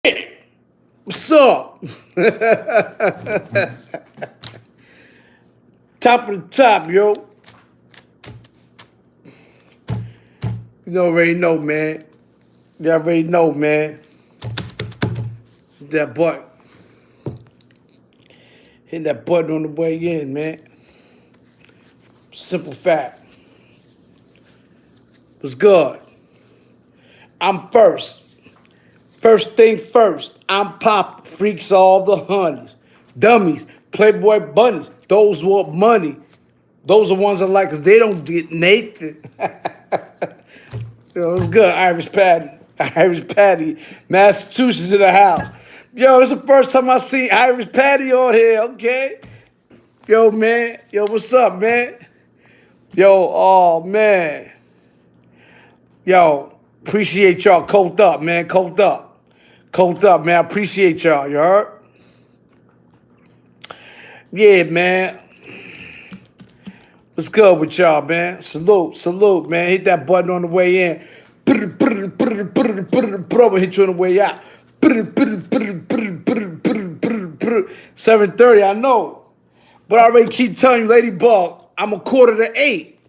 What's up? Top of the top, yo. You already know, man. You already know, man. That button. Hit that button on the way in, man. Simple fact. What's good? I'm first. First thing first. I'm pop. Freaks all the honeys. Dummies. Playboy bunnies. Those want money. Those are ones I like because they don't get Nathan. Yo, it's good. Irish Patty. Irish Patty. Massachusetts in the house. Yo, it's the first time I see Irish Patty on here, okay? Yo, man. Yo, what's up, man? Yo, oh, man. Yo, appreciate y'all. Coked up, man. Coked up. Coked up, man. I appreciate y'all. You heard? Yeah, man. What's good with y'all, man? Salute, salute, man. Hit that button on the way in. Hit you on the way out. 7:30, I know. But I already keep telling you, Ladybug, I'm a quarter to 8.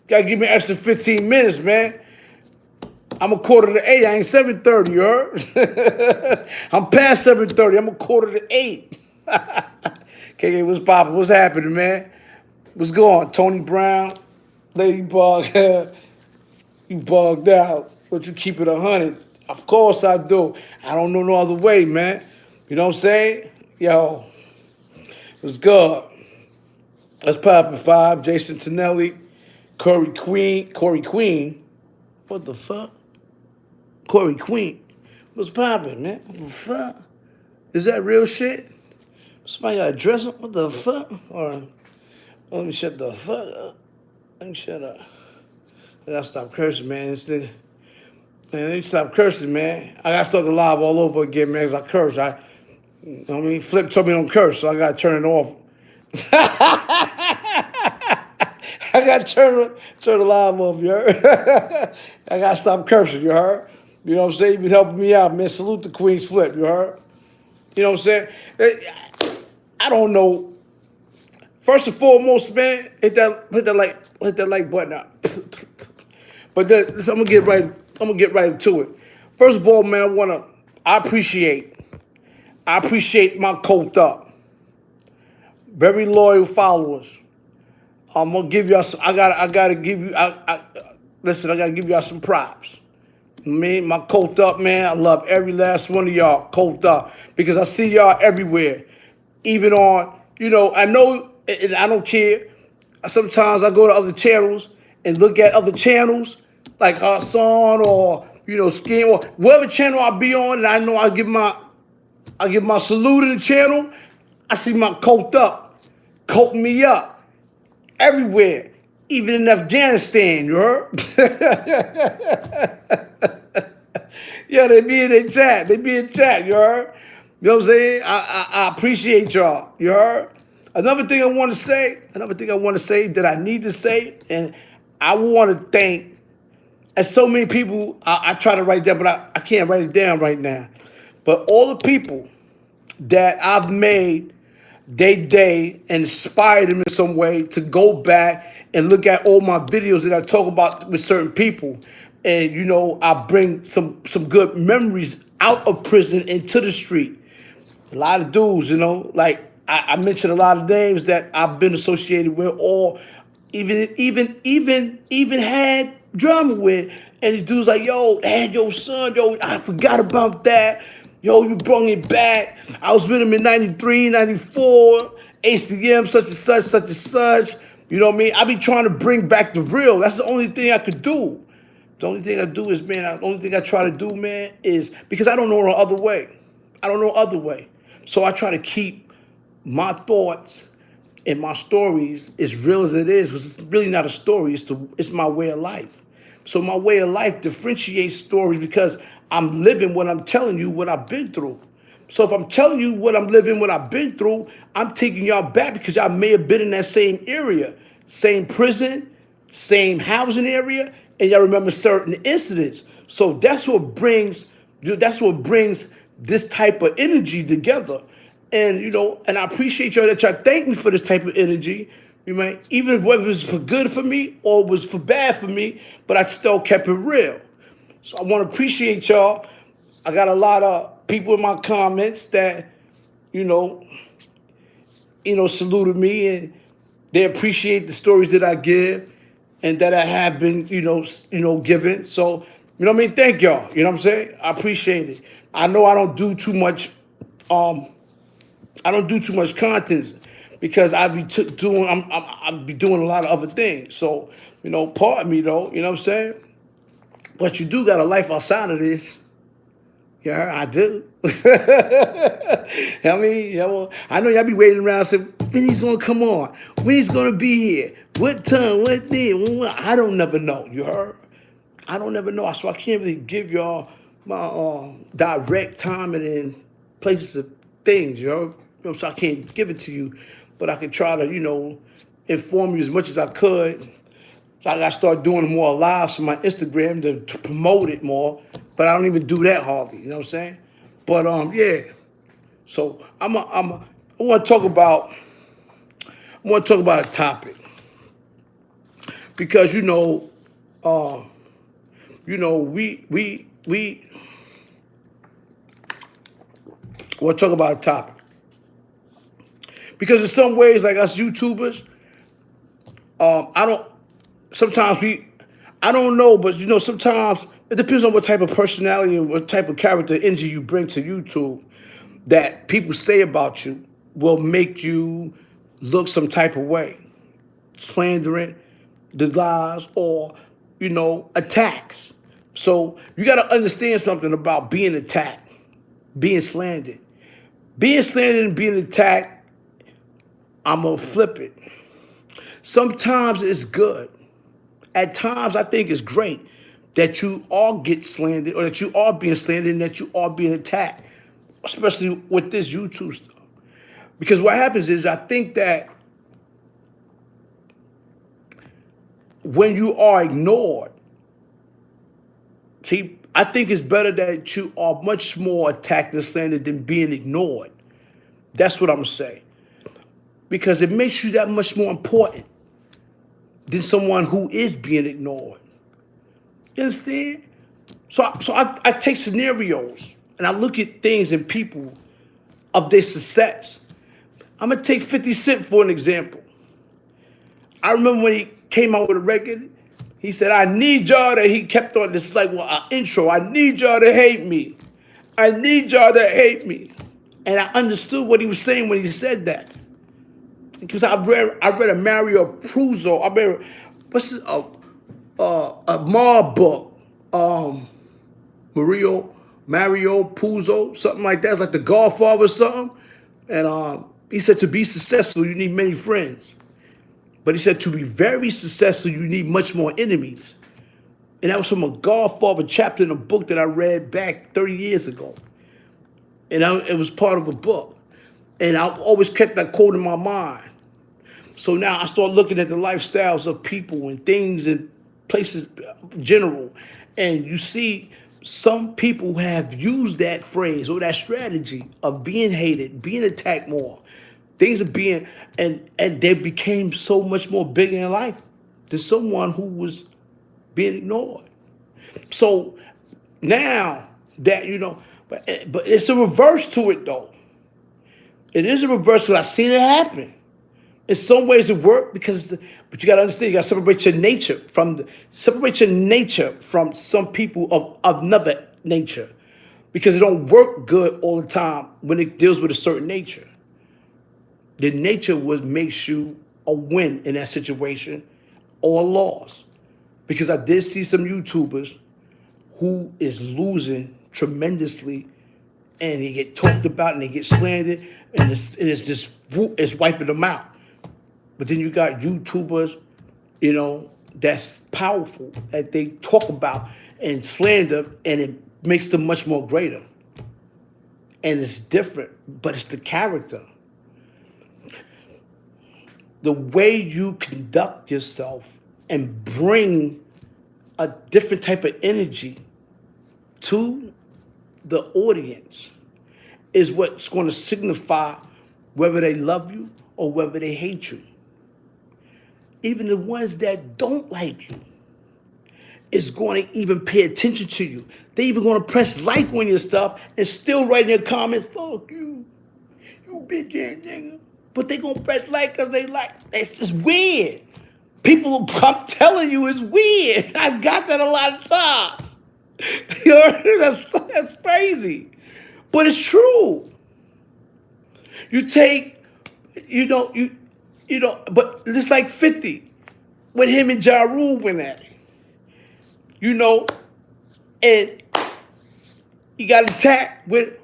Gotta give me an extra 15 minutes, man. I'm a quarter to 8. I ain't 7:30, you heard? I'm past 7:30. I'm a quarter to 8. KK, what's poppin'? What's happening, man? What's going on? Tony Brown, Ladybug, you bugged out, but you keep it 100. Of course I do. I don't know no other way, man. You know what I'm saying? Yo, what's good? Let's pop it 5. Jason Tonelli, Corey Queen. What the fuck? Corey Queen. What's poppin', man? What the fuck? Is that real shit? Somebody got to dress up? What the fuck? Or let me shut the fuck up. Let me shut up. I gotta stop cursing, man. Man, let me stop cursing, man. I gotta start the live all over again, man, because I curse. You know what I mean? Flip told me don't curse, so I gotta turn it off. I gotta turn the live off, you heard? I gotta stop cursing, you heard? You know what I'm saying? You've been helping me out, man. Salute the Queen's Flip, you heard? You know what I'm saying? I don't know. First and foremost, man, hit that like button up. But I'm gonna get right into it. First of all, man, I appreciate my coked up, very loyal followers. I'm gonna give y'all some. I gotta give you. Listen. I gotta give y'all some props. Me, my coked up, man. I love every last one of y'all coked up because I see y'all everywhere, even on. I know, and I don't care. Sometimes I go to other channels and look at other channels like Hassan or Skin or whatever channel I be on, and I know I give my salute to the channel. I see my coked me up everywhere, even in Afghanistan. You heard? Yeah, they be in chat. They be in chat. You heard? You know what I'm saying? I appreciate y'all. You heard? Another thing I want to say that I need to say, and I want to thank, and so many people, I try to write down, but I can't write it down right now. But all the people that I've made their day and inspired them in some way to go back and look at all my videos that I talk about with certain people. And, I bring some good memories out of prison into the street. A lot of dudes, like I mentioned a lot of names that I've been associated with, or even had drama with, and these dudes like, yo, hey, yo, son, yo, I forgot about that. Yo, you brought it back. I was with him in 93, 94, HDM, such and such, such and such. You know what I mean? I be trying to bring back the real. That's the only thing I could do. The only thing I do is, man, the only thing I try to do, man, is because I don't know no other way. I don't know other way. So I try to keep my thoughts and my stories as real as it is, because it's really not a story. It's my way of life. So my way of life differentiates stories because I'm living what I'm telling you, what I've been through. So if I'm telling you what I'm living, what I've been through, I'm taking y'all back because y'all may have been in that same area, same prison, same housing area, and y'all remember certain incidents. So that's what brings That's what brings this type of energy together. And and I appreciate y'all that y'all thank me for this type of energy. You might even whether it was for good for me or it was for bad for me, but I still kept it real. So I want to appreciate y'all. I got a lot of people in my comments that, you know, saluted me and they appreciate the stories that I give and that I have been, given. So, what I mean? Thank y'all. You know what I'm saying? I appreciate it. I know I don't do too much content because I be doing I be doing a lot of other things. So, pardon me though, you know what I'm saying? But you do got a life outside of this. Yeah, I do. I mean, I know y'all be waiting around saying, when he's gonna come on, when he's gonna be here, what time, what day, I don't never know, you heard? I don't never know, so I can't really give y'all my direct timing and places of things, so I can't give it to you, but I can try to, inform you as much as I could. So I got to start doing more lives on my Instagram to promote it more, but I don't even do that hardly. You know what I'm saying? But yeah. So I want to talk about a topic because we want to talk about a topic because in some ways, like us YouTubers, I don't. Sometimes I don't know, but sometimes it depends on what type of personality and what type of character energy you bring to YouTube that people say about you will make you look some type of way, slandering, the lies, or, attacks. So you got to understand something about being attacked, being slandered. Being slandered and being attacked, I'm going to flip it. Sometimes it's good. At times, I think it's great that you all get slandered or that you are being slandered and that you are being attacked, especially with this YouTube stuff. Because what happens is I think that when you are ignored, see, I think it's better that you are much more attacked and slandered than being ignored. That's what I'm saying. Because it makes you that much more important than someone who is being ignored. You understand? So I take scenarios and I look at things and people of their success. I'm going to take 50 Cent for an example. I remember when he came out with a record, he said, I need y'all to, he kept on this like, our intro, I need y'all to hate me. I need y'all to hate me. And I understood what he was saying when he said that. Because I read a Mario Puzo, I read, what's this, a Mar book, Mario Puzo, something like that. It's like the Godfather or something. And he said to be successful, you need many friends. But he said to be very successful, you need much more enemies. And that was from a Godfather chapter in a book that I read back 30 years ago. And it was part of a book. And I always kept that quote in my mind. So now I start looking at the lifestyles of people and things and places in general. And you see some people have used that phrase or that strategy of being hated, being attacked more. Things are being, and they became so much more bigger in life than someone who was being ignored. So now that, but it's a reverse to it though. It is a reverse because I've seen it happen. In some ways it worked but you got to understand, you got to separate your nature from some people of another nature, because it don't work good all the time when it deals with a certain nature. The nature makes you a win in that situation or a loss, because I did see some YouTubers who is losing tremendously, and they get talked about and they get slandered, and it's wiping them out. But then you got YouTubers, that's powerful, that they talk about and slander, and it makes them much more greater. And it's different, but it's the character. The way you conduct yourself and bring a different type of energy to the audience is what's going to signify whether they love you or whether they hate you. Even the ones that don't like you is going to even pay attention to you. They even going to press like on your stuff and still write in their comments, fuck you, you bitch ass nigga. But they going to press like because they like. It's just weird. People, I'm telling you, it's weird. I got that a lot of times. You know, that's crazy. But it's true. You take, but just like 50, when him and Ja Rule went at it, and he got attacked with,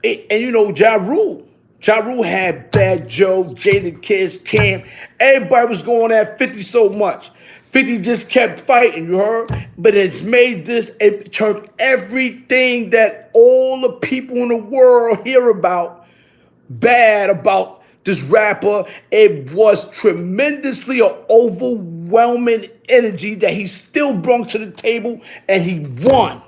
and Ja Rule. Ja Rule had Bad Joe, Jada Kiss, Cam. Everybody was going at 50 so much. 50 just kept fighting, you heard? But it's made this, it turned everything that all the people in the world hear about bad about this rapper. It was tremendously an overwhelming energy that he still brought to the table, and he won.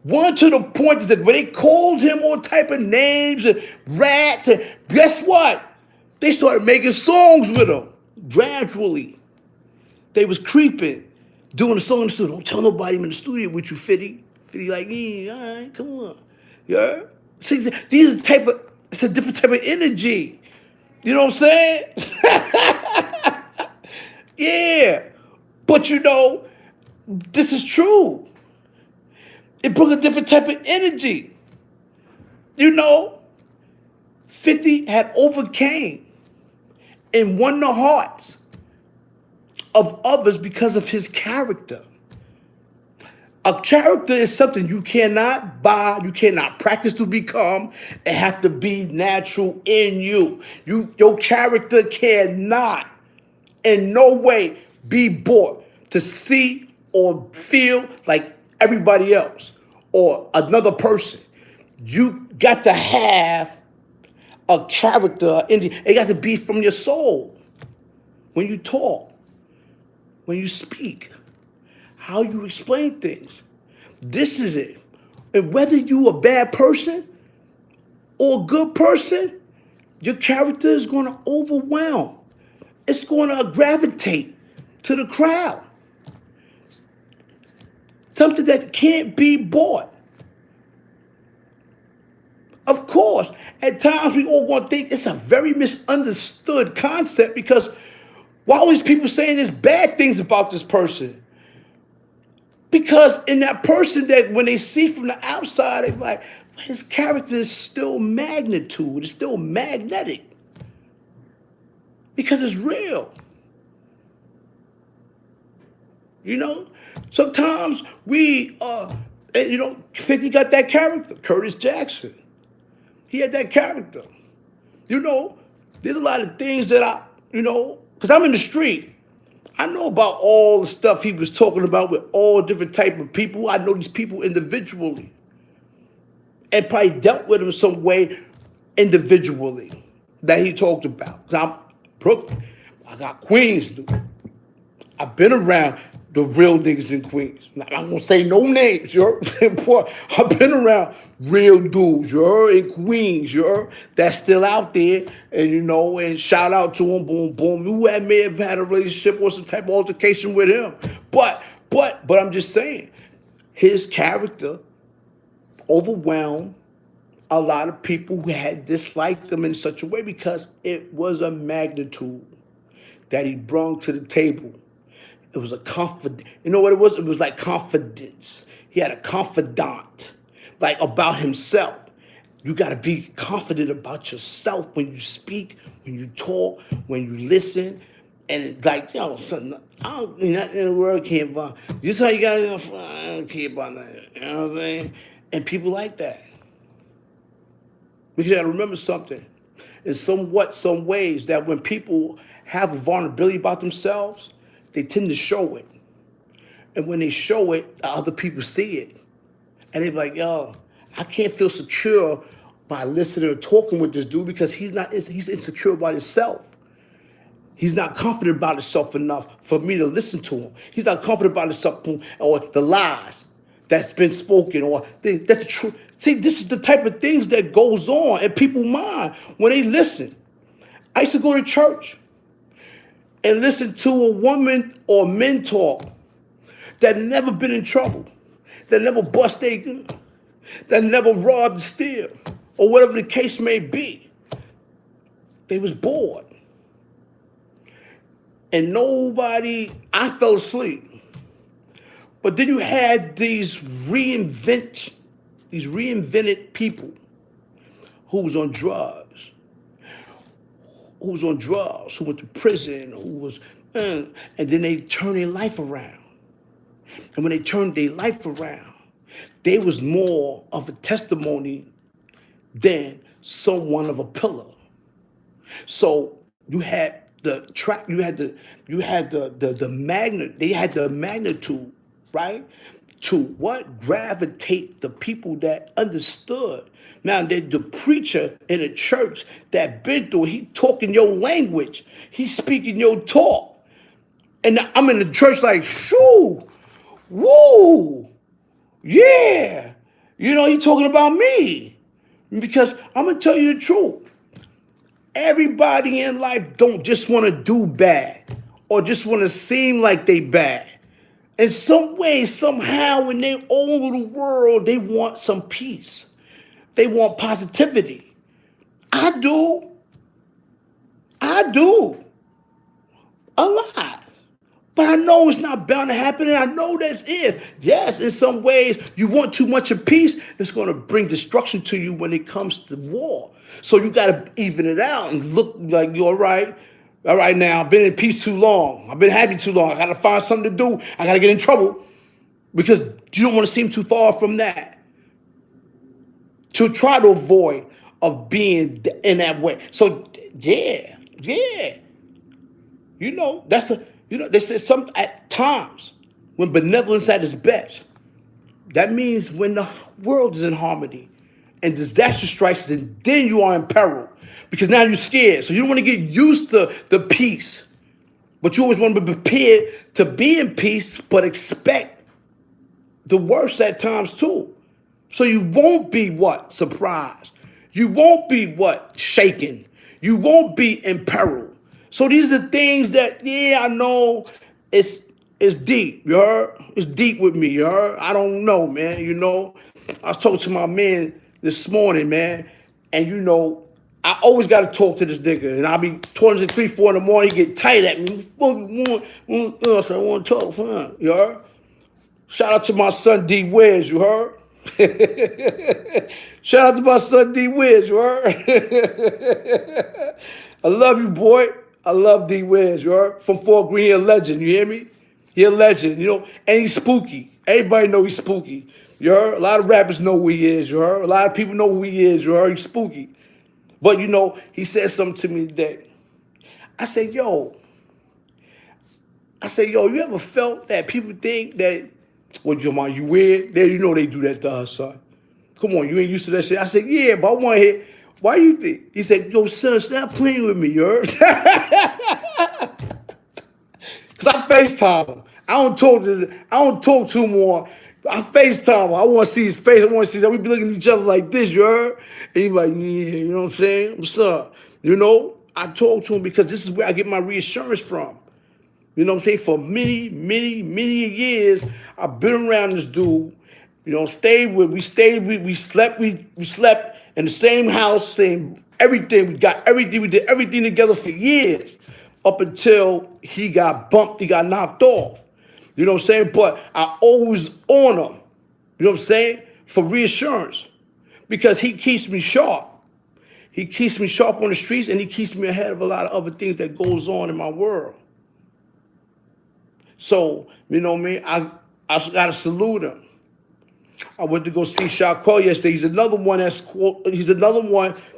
Won to the point that when they called him all type of names and rats, and guess what? They started making songs with him gradually. They was creeping, doing a song in the studio. Don't tell nobody I'm in the studio with you, 50. 50 like, yeah, all right, come on. Yeah. See, these are it's a different type of energy. You know what I'm saying? Yeah. But this is true. It brought a different type of energy. 50 had overcame and won the hearts of others because of his character. A character is something you cannot buy, you cannot practice to become. It has to be natural in you. Your character cannot in no way be bought to see or feel like everybody else or another person. You got to have a character. It got to be from your soul. When you talk, when you speak, how you explain things. This is it. And whether you a bad person or a good person, your character is going to overwhelm. It's going to gravitate to the crowd. Something that can't be bought. Of course, at times we all going to think it's a very misunderstood concept because why are these people saying these bad things about this person? Because in that person that when they see from the outside, they're like, his character is still magnitude, it's still magnetic. Because it's real. Sometimes 50 got that character. Curtis Jackson. He had that character. There's a lot of things that because I'm in the street. I know about all the stuff he was talking about with all different type of people. I know these people individually. And probably dealt with them some way individually that he talked about. 'Cause I'm Brooklyn. I got Queens, dude. I've been around the real niggas in Queens. Now, I'm gonna say no names, Boy, I've been around real dudes, in Queens, that's still out there, and and shout out to him, boom, boom. You may have had a relationship or some type of altercation with him, but I'm just saying, his character overwhelmed a lot of people who had disliked him in such a way because it was a magnitude that he brought to the table. It was a confidence. You know what it was? It was like confidence. He had a confidant, like about himself. You got to be confident about yourself when you speak, when you talk, when you listen. And it's like, something, nothing in the world can't buy. This is how you got to I don't care about nothing. You know what I'm saying? And people like that. You got to remember something. In some ways that when people have a vulnerability about themselves, they tend to show it. And when they show it, other people see it. And they be like, I can't feel secure by listening or talking with this dude because he's insecure about himself. He's not confident about himself enough for me to listen to him. He's not confident about himself or the lies that's been spoken, or that's true. See, this is the type of things that goes on in people's mind when they listen. I used to go to church and listen to a woman or men talk that never been in trouble, that never bust their gun, that never robbed and steal, or whatever the case may be. They was bored. And I fell asleep. But then you had these reinvented people who was on drugs, who went to prison, and then they turned their life around. And when they turned their life around, they was more of a testimony than someone of a pillar. So you had the track, you had the magnet, they had the magnitude, right? To what? Gravitate the people that understood. Now, the preacher in a church that been through, he talking your language. He's speaking your talk. And I'm in the church like, shoo, woo, yeah. You know, he talking about me. Because I'm going to tell you the truth. Everybody in life don't just want to do bad or just want to seem like they bad. In some way, somehow, in their own little world, they want some peace. They want positivity. I do. A lot. But I know it's not bound to happen, and I know that's it. Yes, in some ways, you want too much of peace, it's going to bring destruction to you when it comes to war. So you got to even it out and look like you're all right. All right, now, I've been in peace too long. I've been happy too long. I got to find something to do. I got to get in trouble because you don't want to seem too far from that. To try to avoid of being in that way. So, yeah. You know, they say some at times when benevolence at its best, that means when the world is in harmony and disaster strikes, then you are in peril because now you're scared. So you don't want to get used to the peace, but you always want to be prepared to be in peace, but expect the worst at times too. So you won't be what? Surprised. You won't be what? Shaken. You won't be in peril. So these are things that, I know it's deep, you heard? It's deep with me, you heard? I don't know, man, you know? I was talking to my man this morning, man, and you know, I always got to talk to this nigga, and I'll be talking to 3, 4 in the morning, he get tight at me. So I want to talk, fine, you heard? Shout out to my son D. Wiz, you heard? Shout out to my son D. Wiz, you heard? I love you, boy. I love D. Wiz, you heard? From Fort Greene, he a legend, you hear me? He a legend, you know? And he's spooky. Everybody know he's spooky, you heard? A lot of rappers know who he is, you heard? A lot of people know who he is, you heard? He's spooky. But, you know, he said something to me today. I said, yo, you ever felt that people think that, well, Jamal, you weird? You know they do that to us, son. Come on, you ain't used to that shit. I said, yeah, but I want to hear, why you think? He said, yo, son, stop playing with me, you heard? Because I FaceTime him. I don't talk to him more. I FaceTime him. I want to see his face. I want to see that we be looking at each other like this, you heard? And he's like, yeah, you know what I'm saying? What's up? You know, I talk to him because this is where I get my reassurance from. You know what I'm saying? For many years, I've been around this dude. You know, we slept in the same house, same everything. We got everything. We did everything together for years up until he got bumped. He got knocked off. You know what I'm saying? But I always on him. You know what I'm saying? For reassurance. Because he keeps me sharp. He keeps me sharp on the streets, and he keeps me ahead of a lot of other things that goes on in my world. So, you know what I mean? I got to salute him. I went to go see Shaquille yesterday. He's another one,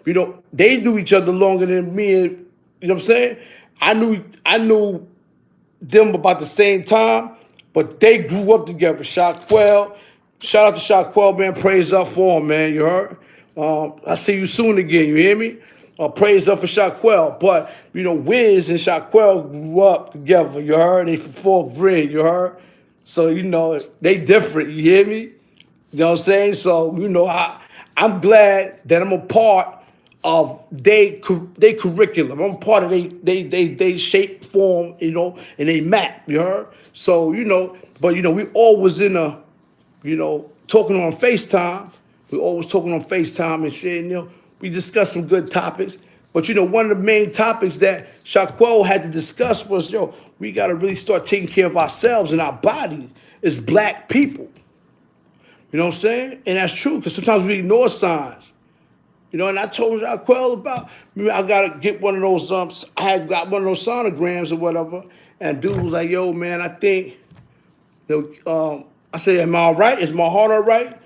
you know, they knew each other longer than me. And, you know what I'm saying? I knew them about the same time, but they grew up together. Shaquille, shout out to Shaquille, man. Praise up for him, man. You heard? I'll see you soon again. You hear me? Praise up for Shaquille. But, you know, Wiz and Shaquille grew up together. You heard? They from Fort Greene. You heard? So, you know, they different. You hear me? You know what I'm saying? So, I'm glad that I'm a part of they curriculum. I'm a part of they shape, form, and they map, you heard? So, but we always in a, talking on FaceTime. We always talking on FaceTime and shit, we discuss some good topics. But one of the main topics that Shaquille had to discuss was, we gotta really start taking care of ourselves and our bodies as black people. You know what I'm saying? And that's true, because sometimes we ignore signs. And I told Raquel about, I gotta get one of those, I had got one of those sonograms or whatever, and dude was like, yo, man, I think, I said, am I all right? Is my heart all right?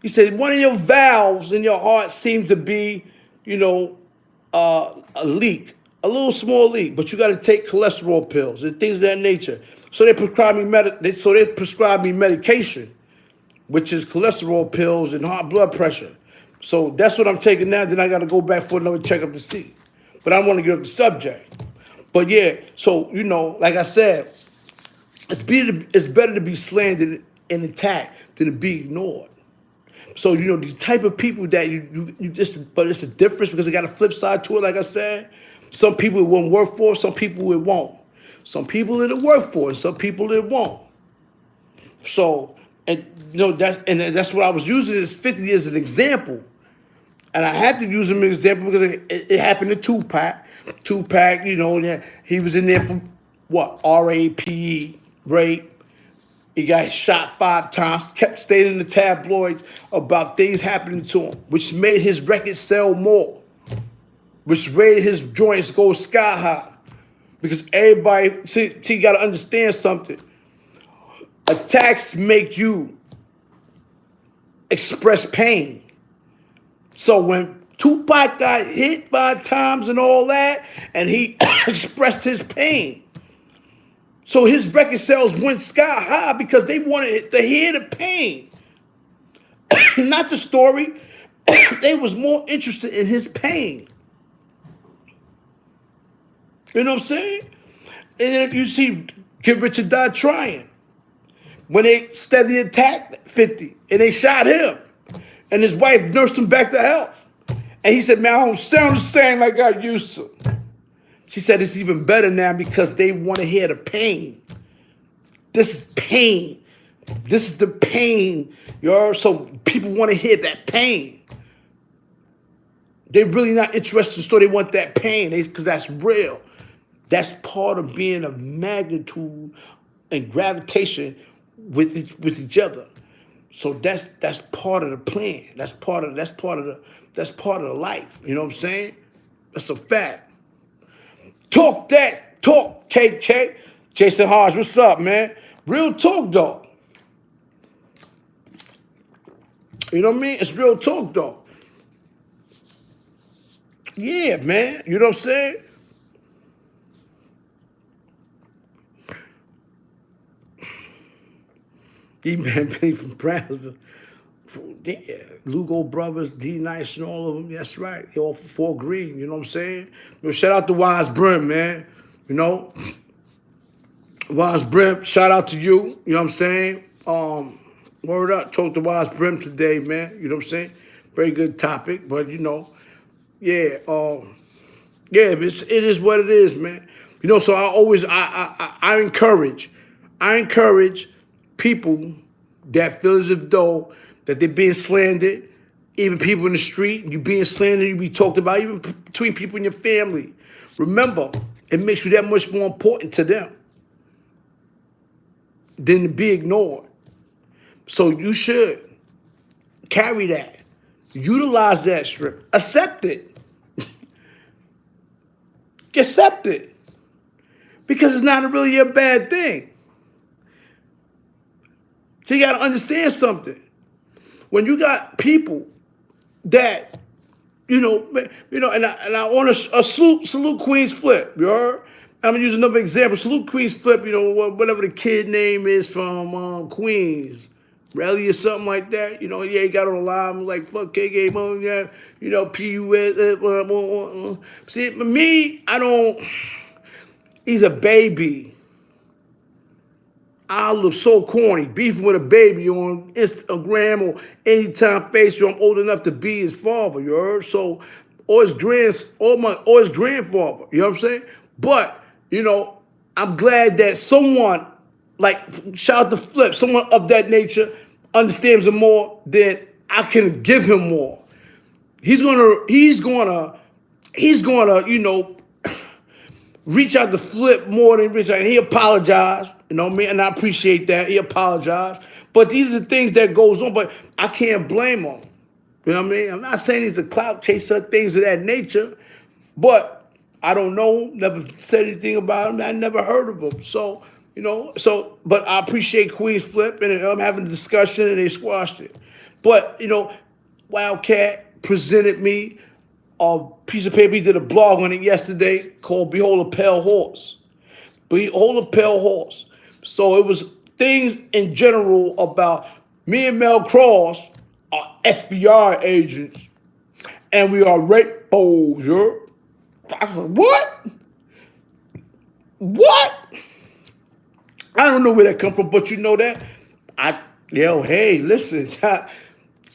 He said, one of your valves in your heart seems to be, a leak, a little small leak, but you gotta take cholesterol pills and things of that nature. So they prescribed me medication, which is cholesterol pills and high blood pressure. So that's what I'm taking now. Then I got to go back for another checkup to see. But I want to get up the subject. But yeah, so, like I said, it's better to be slandered and attacked than to be ignored. So, these type of people that you just, but it's a difference because they got a flip side to it, like I said. Some people it won't work for, some people it won't. Some people it'll work for, and some people it won't. So, and that's what I was using this 50 as an example. And I had to use him as an example because it happened to Tupac. Tupac, he was in there for what? RAPE, rape. He got shot 5 times, kept staying in the tabloids about things happening to him, which made his records sell more, which made his joints go sky high. Because everybody, see you got to understand something. Attacks make you express pain. So when Tupac got hit 5 times and all that, and he expressed his pain. So his record sales went sky high because they wanted to hear the pain. Not the story. They was more interested in his pain. You know what I'm saying? And then you see Get Rich or Die Trying. When they steadily attacked 50 and they shot him. And his wife nursed him back to health. And he said, man, I don't sound the same like I used to. She said, it's even better now because they want to hear the pain. This is pain. This is the pain, so people want to hear that pain. They're really not interested in the story. They want that pain because that's real. That's part of being of magnitude and gravitation with each other. So that's part of the plan. That's part of the life. You know what I'm saying? That's a fact. Talk that talk, KK. Jason Hodge, what's up, man? Real talk, though. You know what I mean? It's real talk, though. Yeah, man. You know what I'm saying? E-Man Benny from Brownsville. Yeah, Lugo Brothers, D Nice, and all of them. That's right. They all for 4 green. You know what I'm saying? Shout out to Wise Brim, man. Wise Brim, shout out to you. You know what I'm saying? Word up. Talk to Wise Brim today, man. You know what I'm saying? Very good topic, but yeah, it is what it is, man. So I always I encourage people that feel as if though that they're being slandered, even people in the street, you being slandered, you be talked about, even between people in your family. Remember, it makes you that much more important to them than to be ignored. So you should carry that, utilize that strip, accept it. Accept it. Because it's not really a bad thing. So you got to understand something. When you got people that, and I want to salute Queen's Flip, you heard? I'm going to use another example. Salute Queen's Flip, whatever the kid name is from Queens. Rally or something like that. Yeah, he got on the line, like, fuck KK, yeah, PUS. See, me, he's a baby. I look so corny, beefing with a baby on Instagram or anytime Facebook. I'm old enough to be his father, you heard? So, or his grandfather, you know what I'm saying? But, I'm glad that someone, like, shout out to Flip, someone of that nature understands him more than I can give him more. He's gonna, reach out to Flip more than reach out. And he apologized, and I appreciate that. He apologized. But these are the things that goes on, but I can't blame him. You know what I mean? I'm not saying he's a clout chaser, things of that nature, but I don't know, never said anything about him. I never heard of him. But I appreciate Queen's Flip, and I'm having a discussion, and they squashed it. But, Wildcat presented me a piece of paper. He did a blog on it yesterday called Behold a Pale Horse. Behold a Pale Horse. So it was things in general about me and Mel Cross are FBI agents and we are rapos. I was like, what? What? I don't know where that come from, but you know that? Hey, listen,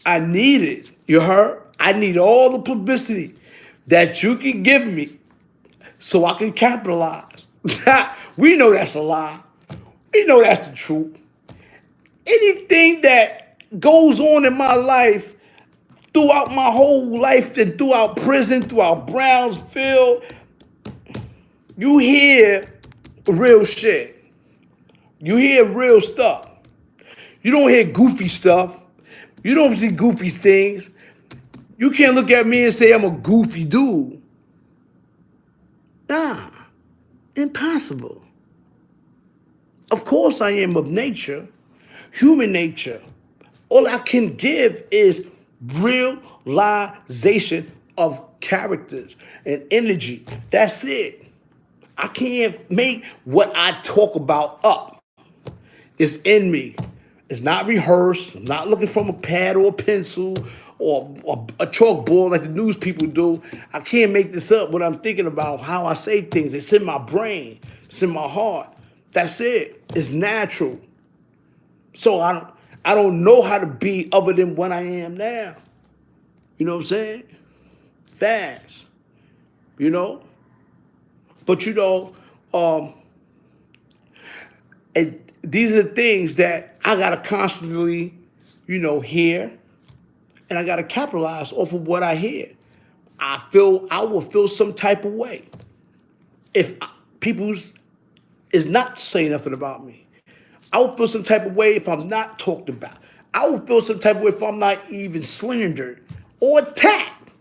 I need it. You heard? I need all the publicity that you can give me so I can capitalize. We know that's a lie. We know that's the truth. Anything that goes on in my life, throughout my whole life, and throughout prison, throughout Brownsville, you hear real shit. You hear real stuff. You don't hear goofy stuff. You don't see goofy things. You can't look at me and say I'm a goofy dude. Nah, impossible. Of course I am of nature, human nature. All I can give is realization of characters and energy. That's it. I can't make what I talk about up. It's in me. It's not rehearsed. I'm not looking from a pad or a pencil or a chalkboard like the news people do. I can't make this up when I'm thinking about how I say things. It's in my brain. It's in my heart. That's it. It's natural. So I don't know how to be other than what I am now. You know what I'm saying? Fast. You know? But these are things that I gotta constantly, hear, and I gotta capitalize off of what I hear. I will feel some type of way if people's is not saying nothing about me. I will feel some type of way if I'm not talked about. I will feel some type of way if I'm not even slandered or attacked.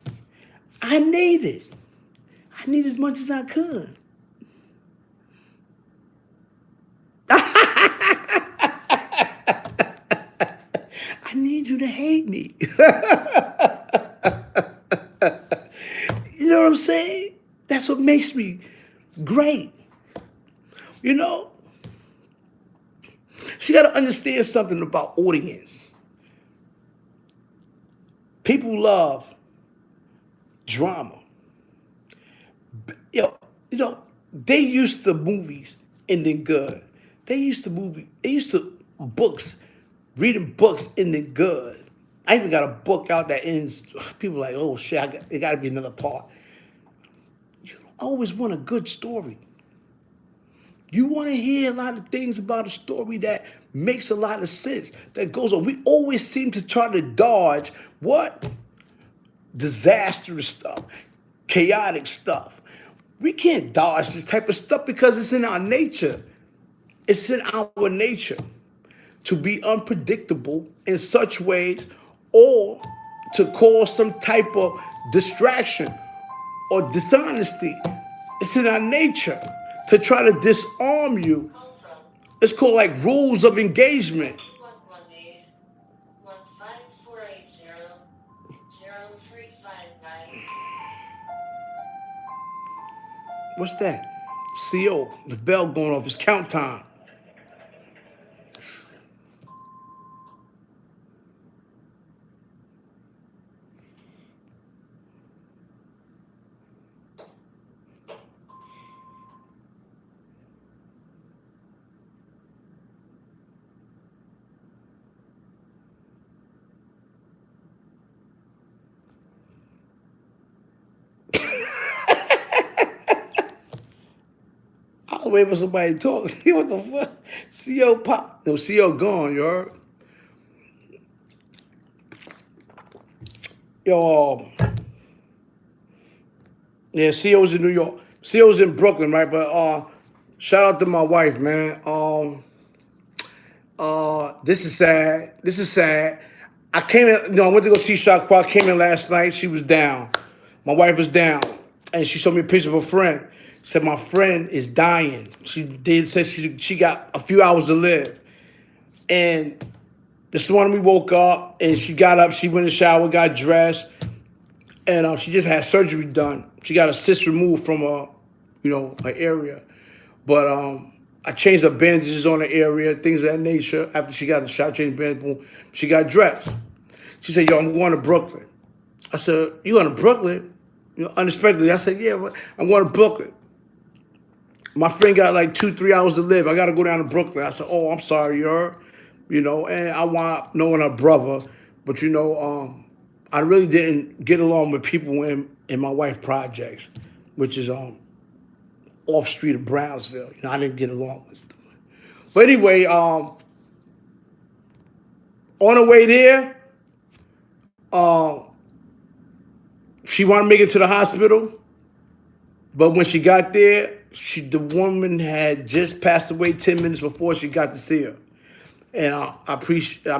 I need it. I need as much as I could. I need you to hate me. You know what I'm saying? That's what makes me great. You know? So you got to understand something about audience. People love drama. They used to movies ending good. They used to books, reading books ending good. I even got a book out that ends, people are like, oh shit, there got to be another part. You always want a good story. You want to hear a lot of things about a story that makes a lot of sense, that goes on. We always seem to try to dodge what? Disastrous stuff, chaotic stuff. We can't dodge this type of stuff because it's in our nature. It's in our nature to be unpredictable in such ways or to cause some type of distraction or dishonesty. It's in our nature to try to disarm you. It's called like rules of engagement. What's that? CO, the bell going off. It's count time. I'm waiting for somebody to talk. What the fuck? CO pop. No, CO gone, you heard? Yo, yeah, CO's in New York. CO's in Brooklyn, right? But shout out to my wife, man. This is sad. This is sad. I came in, I went to go see Shaq. I came in last night. She was down. My wife was down. And she showed me a picture of a friend. Said, my friend is dying. Said she got a few hours to live. And this morning we woke up and she got up, she went in the shower, got dressed, and she just had surgery done. She got a cyst removed from her area. But I changed her bandages on the area, things of that nature. After she got the shot, changed bandages, she got dressed. She said, yo, I'm going to Brooklyn. I said, you going to Brooklyn? Unexpectedly, I said, yeah, I'm going to Brooklyn. My friend got like 2-3 hours to live. I got to go down to Brooklyn. I said, oh, I'm sorry, and I want knowing her brother, but I really didn't get along with people in my wife's projects, which is off street of Brownsville. I didn't get along with them. But anyway, on the way there, she wanted to make it to the hospital, but when she got there, the woman had just passed away 10 minutes before she got to see her. And I appreciate, I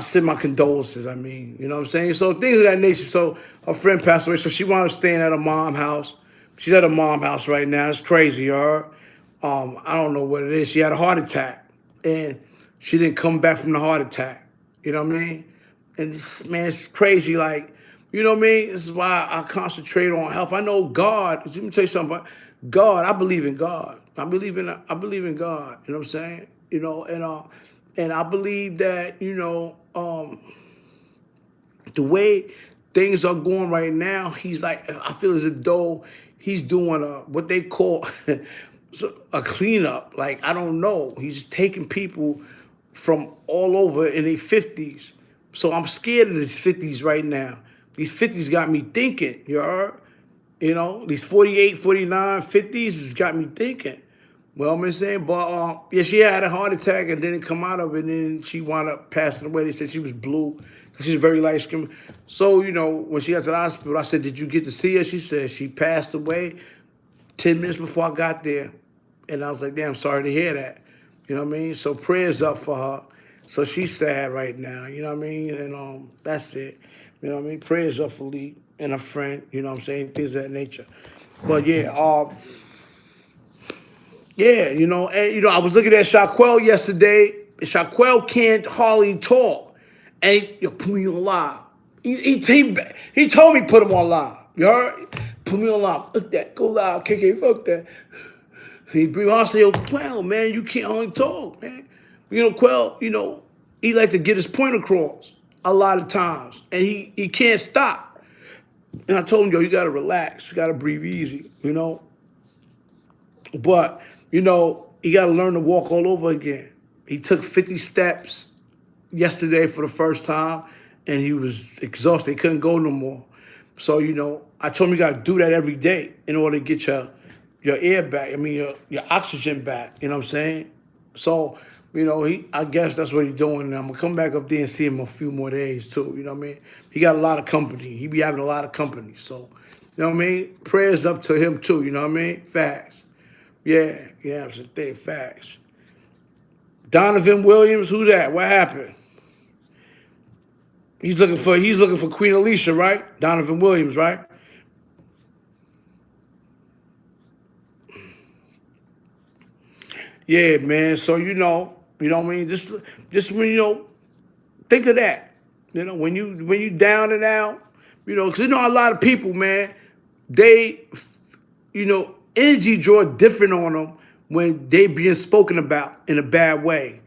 send my condolences. You know what I'm saying? So things of that nature. So her friend passed away, so she wound up staying at her mom's house. She's at her mom's house right now. It's crazy, her. I don't know what it is. She had a heart attack, and she didn't come back from the heart attack. You know what I mean? And man, it's crazy. Like, you know what I mean? This is why I concentrate on health. I know God. Let me tell you something about God. I believe in God. I believe in God. You know what I'm saying? And I believe that, the way things are going right now, he's like, I feel as if though he's doing what they call a cleanup. Like, I don't know. He's taking people from all over in their 50s. So I'm scared of these 50s right now. These 50s got me thinking, you heard? These 48, 49, 50s has got me thinking. Well, I'm saying, but yeah, she had a heart attack and didn't come out of it, and then she wound up passing away. They said she was blue because she's very light skinned. So, when she got to the hospital, I said, did you get to see her? She said she passed away 10 minutes before I got there. And I was like, damn, sorry to hear that. You know what I mean? So prayers up for her. So she's sad right now, you know what I mean? And that's it. You know what I mean? Prayers up for Lee and a friend, you know what I'm saying? Things of that nature. But yeah, and I was looking at Shaquille yesterday. Shaquille can't hardly talk. And put me on live. He told me put him on live. You heard? Put me on live. Look that. Go live. KK, look that. He breathe. I say, Quell, man, you can't only talk, man. Quell, he like to get his point across a lot of times. And he can't stop. And I told him, you got to relax. You got to breathe easy, But, he got to learn to walk all over again. He took 50 steps yesterday for the first time, and he was exhausted. He couldn't go no more. So, I told him you got to do that every day in order to get your air back. Your oxygen back. You know what I'm saying? So, I guess that's what he's doing. And I'm going to come back up there and see him a few more days, too. You know what I mean? He got a lot of company. He be having a lot of company. So, you know what I mean? Prayers up to him, too. You know what I mean? Facts. Yeah, it's a thing. Facts. Donovan Williams, who that? What happened? He's looking for Queen Alicia, right? Donovan Williams, right? Yeah, man. So you know what I mean? Just when think of that. When you down and out, because a lot of people, man, they energy draw different on them when they being spoken about in a bad way.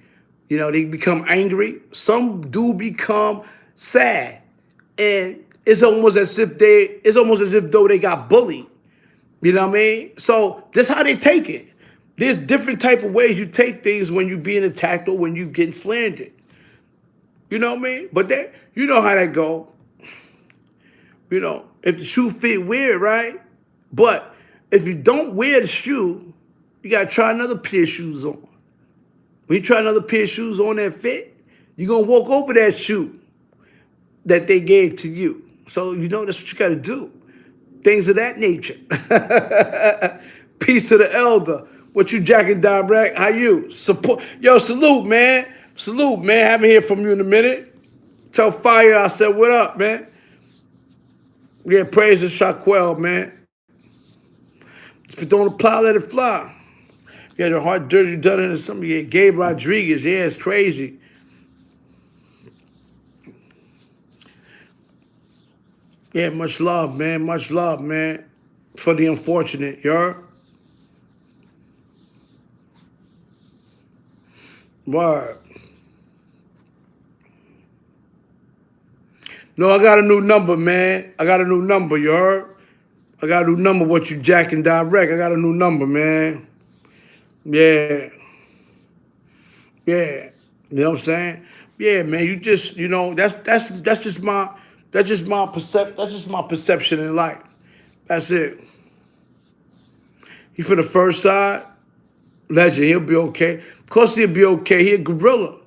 They become angry. Some do become sad. And it's almost as if though they got bullied. You know what I mean? So that's how they take it. There's different type of ways you take things when you're being attacked or when you're getting slandered. You know what I mean? But you know how that go. If the shoe fit, wear it, right? But if you don't wear the shoe, you gotta try another pair of shoes on. When you try another pair of shoes on that fit, you're gonna walk over that shoe that they gave to you. So you know that's what you gotta do. Things of that nature. Peace to the elder. What you jacking direct? How you? Support. Yo, salute, man. Salute, man. Haven't heard from you in a minute. Tell Fire I said, what up, man? Yeah, praise to Shaquell, man. If it don't apply, let it fly. Yeah, the heart dirty done it or something. Yeah, Gabe Rodriguez. Yeah, it's crazy. Yeah, much love, man. Much love, man. For the unfortunate, you heard? Word. No, I got a new number, man. I got a new number, you heard? I got a new number, what you jacking direct. I got a new number, man. Yeah. Yeah. You know what I'm saying? Yeah, man. You just, you know, that's just my perception in life. That's it. He for the first side, legend, he'll be okay. Of course he'll be okay. He a gorilla.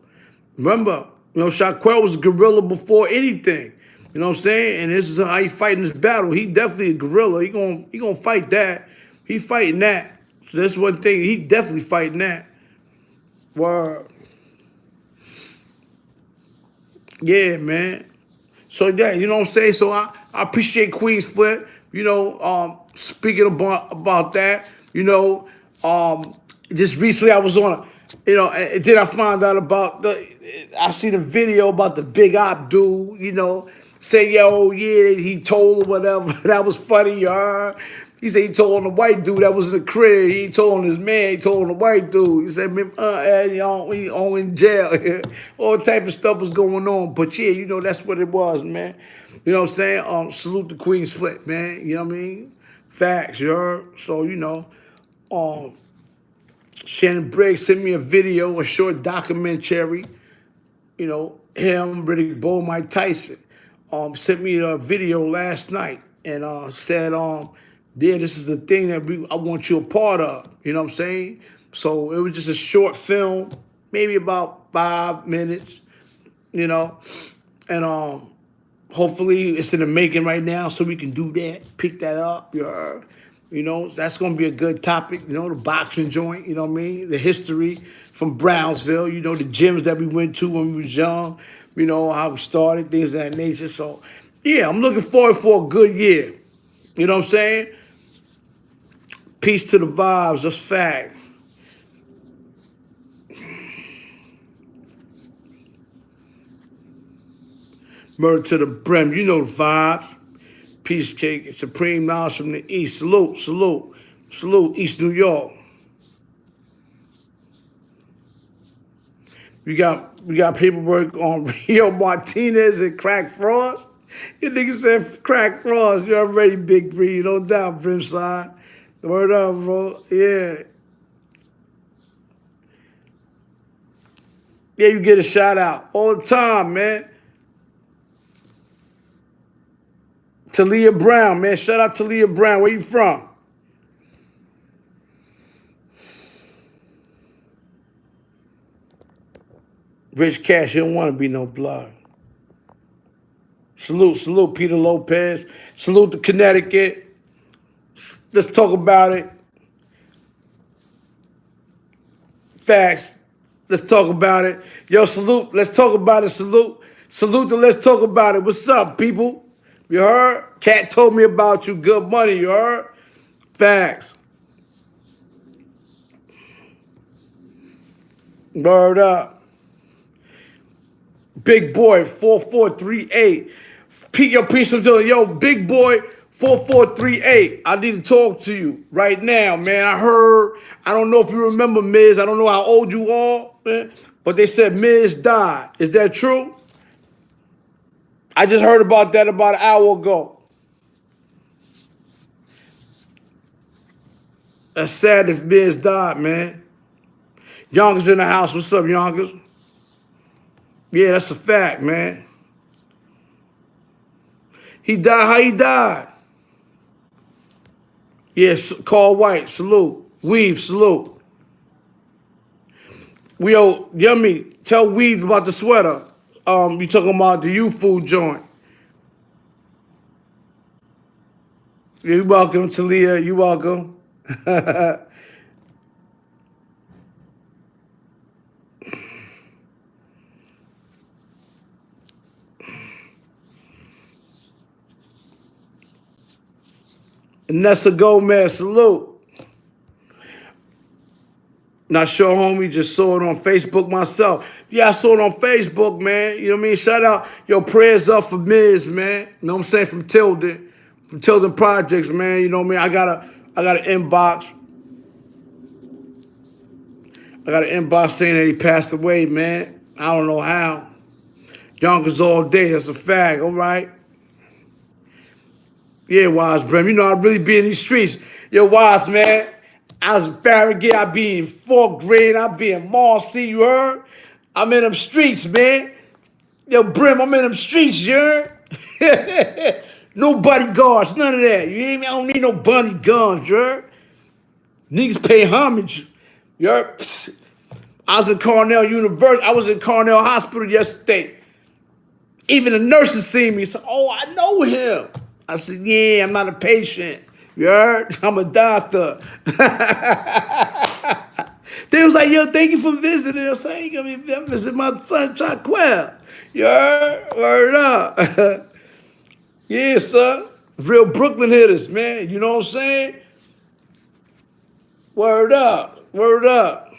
Remember, you know, Shaquell was a gorilla before anything. You know what I'm saying? And this is how he fighting this battle. He definitely a gorilla. He gonna fight that. He fighting that. So that's one thing. He definitely fighting that. Word. Yeah, man. So yeah, you know what I'm saying? So I appreciate Queen's Flip, you know, speaking about that, you know, just recently I was on you know, and then I found out about I see the video about the big op dude, you know, say, yo, yeah, he told or whatever. That was funny, you heard? He said he told on the white dude that was in the crib. He told on his man. He told on the white dude. He said, he on in jail. All type of stuff was going on. But yeah, you know, that's what it was, man. You know what I'm saying? Salute the Queen's Flip, man. You know what I mean? Facts, you heard? So, you know, Shannon Briggs sent me a video, a short documentary. You know, him, Riddick Bowe, Mike Tyson. Sent me a video last night and said, yeah, this is the thing that I want you a part of. You know what I'm saying? So it was just a short film, maybe about 5 minutes, you know, and hopefully it's in the making right now so we can do that, pick that up, you know, that's going to be a good topic, you know, the boxing joint, you know what I mean, the history from Brownsville, you know, the gyms that we went to when we was young, you know, how we started, things of that nature. So, yeah, I'm looking forward for a good year. You know what I'm saying? Peace to the vibes, that's fact. Murder to the brim, you know the vibes. Peace cake, supreme knowledge from the east. Salute, salute, salute, East New York. We got paperwork on Rio Martinez and Crack Frost. You niggas said Crack Frost. You're already Big Breed, no doubt, Brimside. Word up, bro. Yeah. Yeah, you get a shout out all the time, man. Talia Brown, man. Shout out to Talia Brown. Where you from? Rich Cash, you don't want to be no blood. Salute, salute, Peter Lopez. Salute to Connecticut. Let's talk about it. Facts. Let's talk about it. Yo, salute. Let's talk about it. Salute. Salute to Let's Talk About It. What's up, people? You heard? Cat told me about you. Good money, you heard? Facts. Word up. Big boy 4438. Yo, peace and joy. Yo, big boy 4438. I need to talk to you right now, man. I don't know if you remember Miz. I don't know how old you are, man, but they said Miz died. Is that true? I just heard about that about an hour ago. That's sad if Miz died, man. Yonkers in the house. What's up, Yonkers? Yeah, that's a fact, man. He died. How he died? Yes, Carl White, salute. Weave, salute. We owe Yummy, tell Weave about the sweater. You talking about the U food joint. You're welcome, Talia. You're welcome. Nessa Gomez, salute. Not sure, homie. Just saw it on Facebook myself. Yeah, I saw it on Facebook, man. You know what I mean? Shout out. Yo, prayers up for Miz, man. You know what I'm saying? From Tilden Projects, man. You know what I mean? I got an inbox. I got an inbox saying that he passed away, man. I don't know how. Yonkers all day. That's a fact. All right. Yeah, Wise, Brem. You know, I really be in these streets. Yo, Wise, man. I was in Farragut. I be in 4th grade. I be in Marcy, you heard? I'm in them streets, man. Yo, Brim, I'm in them streets, you heard? No bodyguards, none of that. You hear me? I don't need no bunny guns, you heard? Niggas pay homage. You heard? I was in Cornell University. I was in Cornell Hospital yesterday. Even the nurses see me. So, oh, I know him. I said, yeah, I'm not a patient. You heard? I'm a doctor. They was like, yo, thank you for visiting. I said, you gonna be visiting my son, Chaquel. You heard? Word up. Yeah, sir. Real Brooklyn hitters, man. You know what I'm saying? Word up. Word up.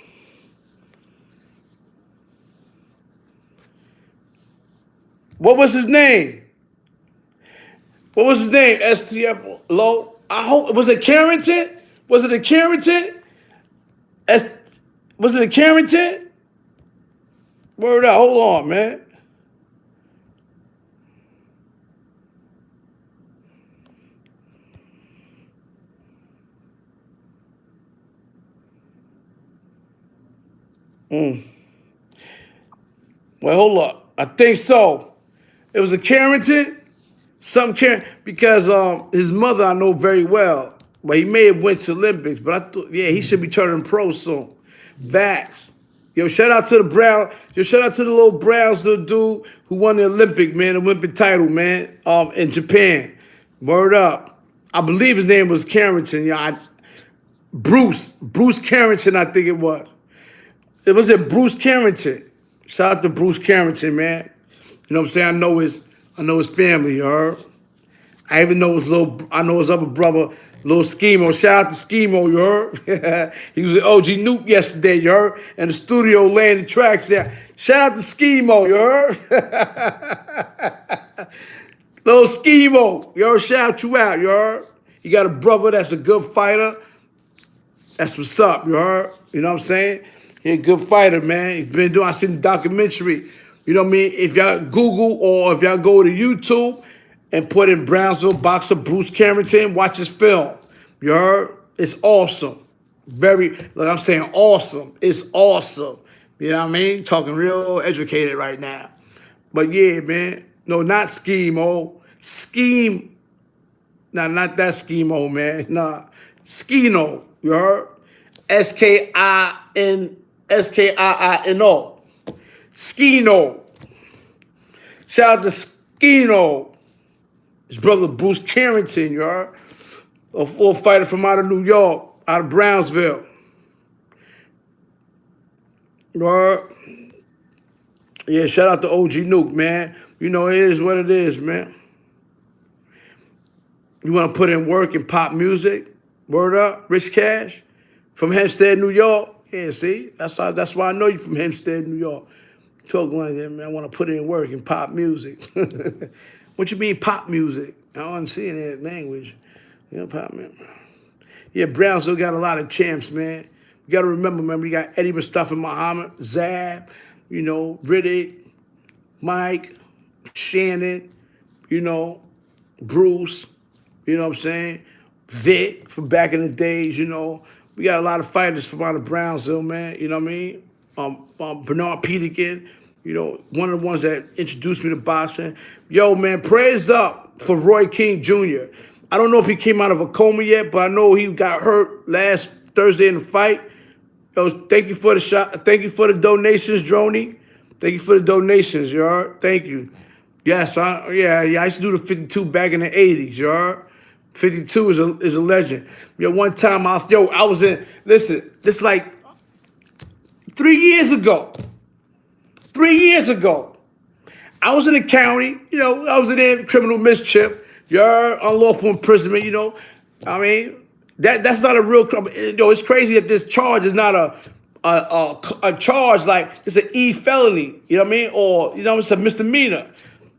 What was his name? What was his name? STF Low. I hope was it Carrington? Was it a Carrington? Was it a Carrington? Word up. Hold on, man. Well, hold up. I think so. It was a Carrington. Some Carrington because his mother I know very well, but he may have went to Olympics. But I thought, yeah, he should be turning pro soon. Vax. Yo, shout out to the Brown. Yo, shout out to the little Browns, little dude who won the Olympic, man, the Olympic title, man, in Japan. Word up. I believe his name was Carrington. Yeah, Bruce Carrington, I think it was. It was Bruce Carrington. Shout out to Bruce Carrington, man. You know what I'm saying? I know his family, you heard? I even know I know his other brother, little Schemo. Shout out to Schemo, you heard? He was at OG Nuke yesterday, you heard? In the studio laying the tracks there. Shout out to Schemo, you heard? Little Schemo, you heard? Shout you out, you heard? You got a brother that's a good fighter. That's what's up, you heard? You know what I'm saying? He's a good fighter, man. He's been doing, I seen the documentary. You know what I mean? If y'all Google or if y'all go to YouTube and put in Brownsville boxer Bruce Carrington, watch his film. You heard? It's awesome. Like I'm saying, awesome. It's awesome. You know what I mean? Talking real educated right now. But yeah, man. No, not Schemo. Scheme. Nah, not that Schemo, man. Nah. Skino. You heard? Skino. Skino. Shout out to Skino. His brother Bruce Carrington, you heard? A full fighter from out of New York, out of Brownsville. You heard? Yeah, shout out to OG Nuke, man. You know, it is what it is, man. You want to put in work in pop music? Word up, Rich Cash from Hempstead, New York. Yeah, see, that's why I know you from Hempstead, New York. Talking like that, man. I want to put in work in pop music. What you mean pop music? I don't understand that language. You know, pop music. Yeah, Brownsville got a lot of champs, man. You got to remember, man, we got Eddie Mustafa Muhammad, Zab, you know, Riddick, Mike, Shannon, you know, Bruce, you know what I'm saying? Vic from back in the days, you know. We got a lot of fighters from out of Brownsville, man, you know what I mean? Bernard Peterkin, you know, one of the ones that introduced me to boxing. Yo, man, praise up for Roy King Jr. I don't know if he came out of a coma yet, but I know he got hurt last Thursday in the fight. Yo, thank you for the shot. Thank you for the donations, Droney. Thank you for the donations, you heard? Thank you. Yes, I used to do the 52 back in the 80s, you heard? 52 is a legend. Yo, one time I was in, listen, this like 3 years ago. 3 years ago. I was in the county, I was in there, criminal mischief, your unlawful imprisonment, I mean, that's not a real, it's crazy that this charge is not a charge like it's an E felony, you know what I mean? Or, it's a misdemeanor.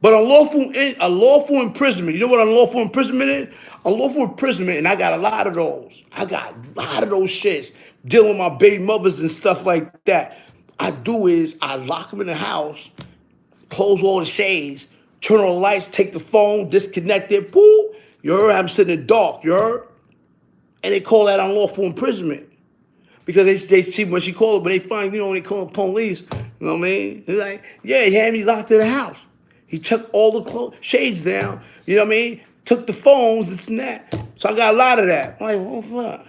But unlawful imprisonment, you know what unlawful imprisonment is? Unlawful imprisonment, and I got a lot of those. I got a lot of those shits dealing with my baby mothers and stuff like that. I do is I lock them in the house, close all the shades, turn on the lights, take the phone, disconnect it, boo. You heard? I'm sitting in the dark, you heard? And they call that unlawful imprisonment. Because they see when she called it, but they find, when they call the police, you know what I mean? They're like, yeah, he had me locked in the house. He took all the shades down, you know what I mean? Took the phones, this and that. So I got a lot of that. I'm like, well, fuck.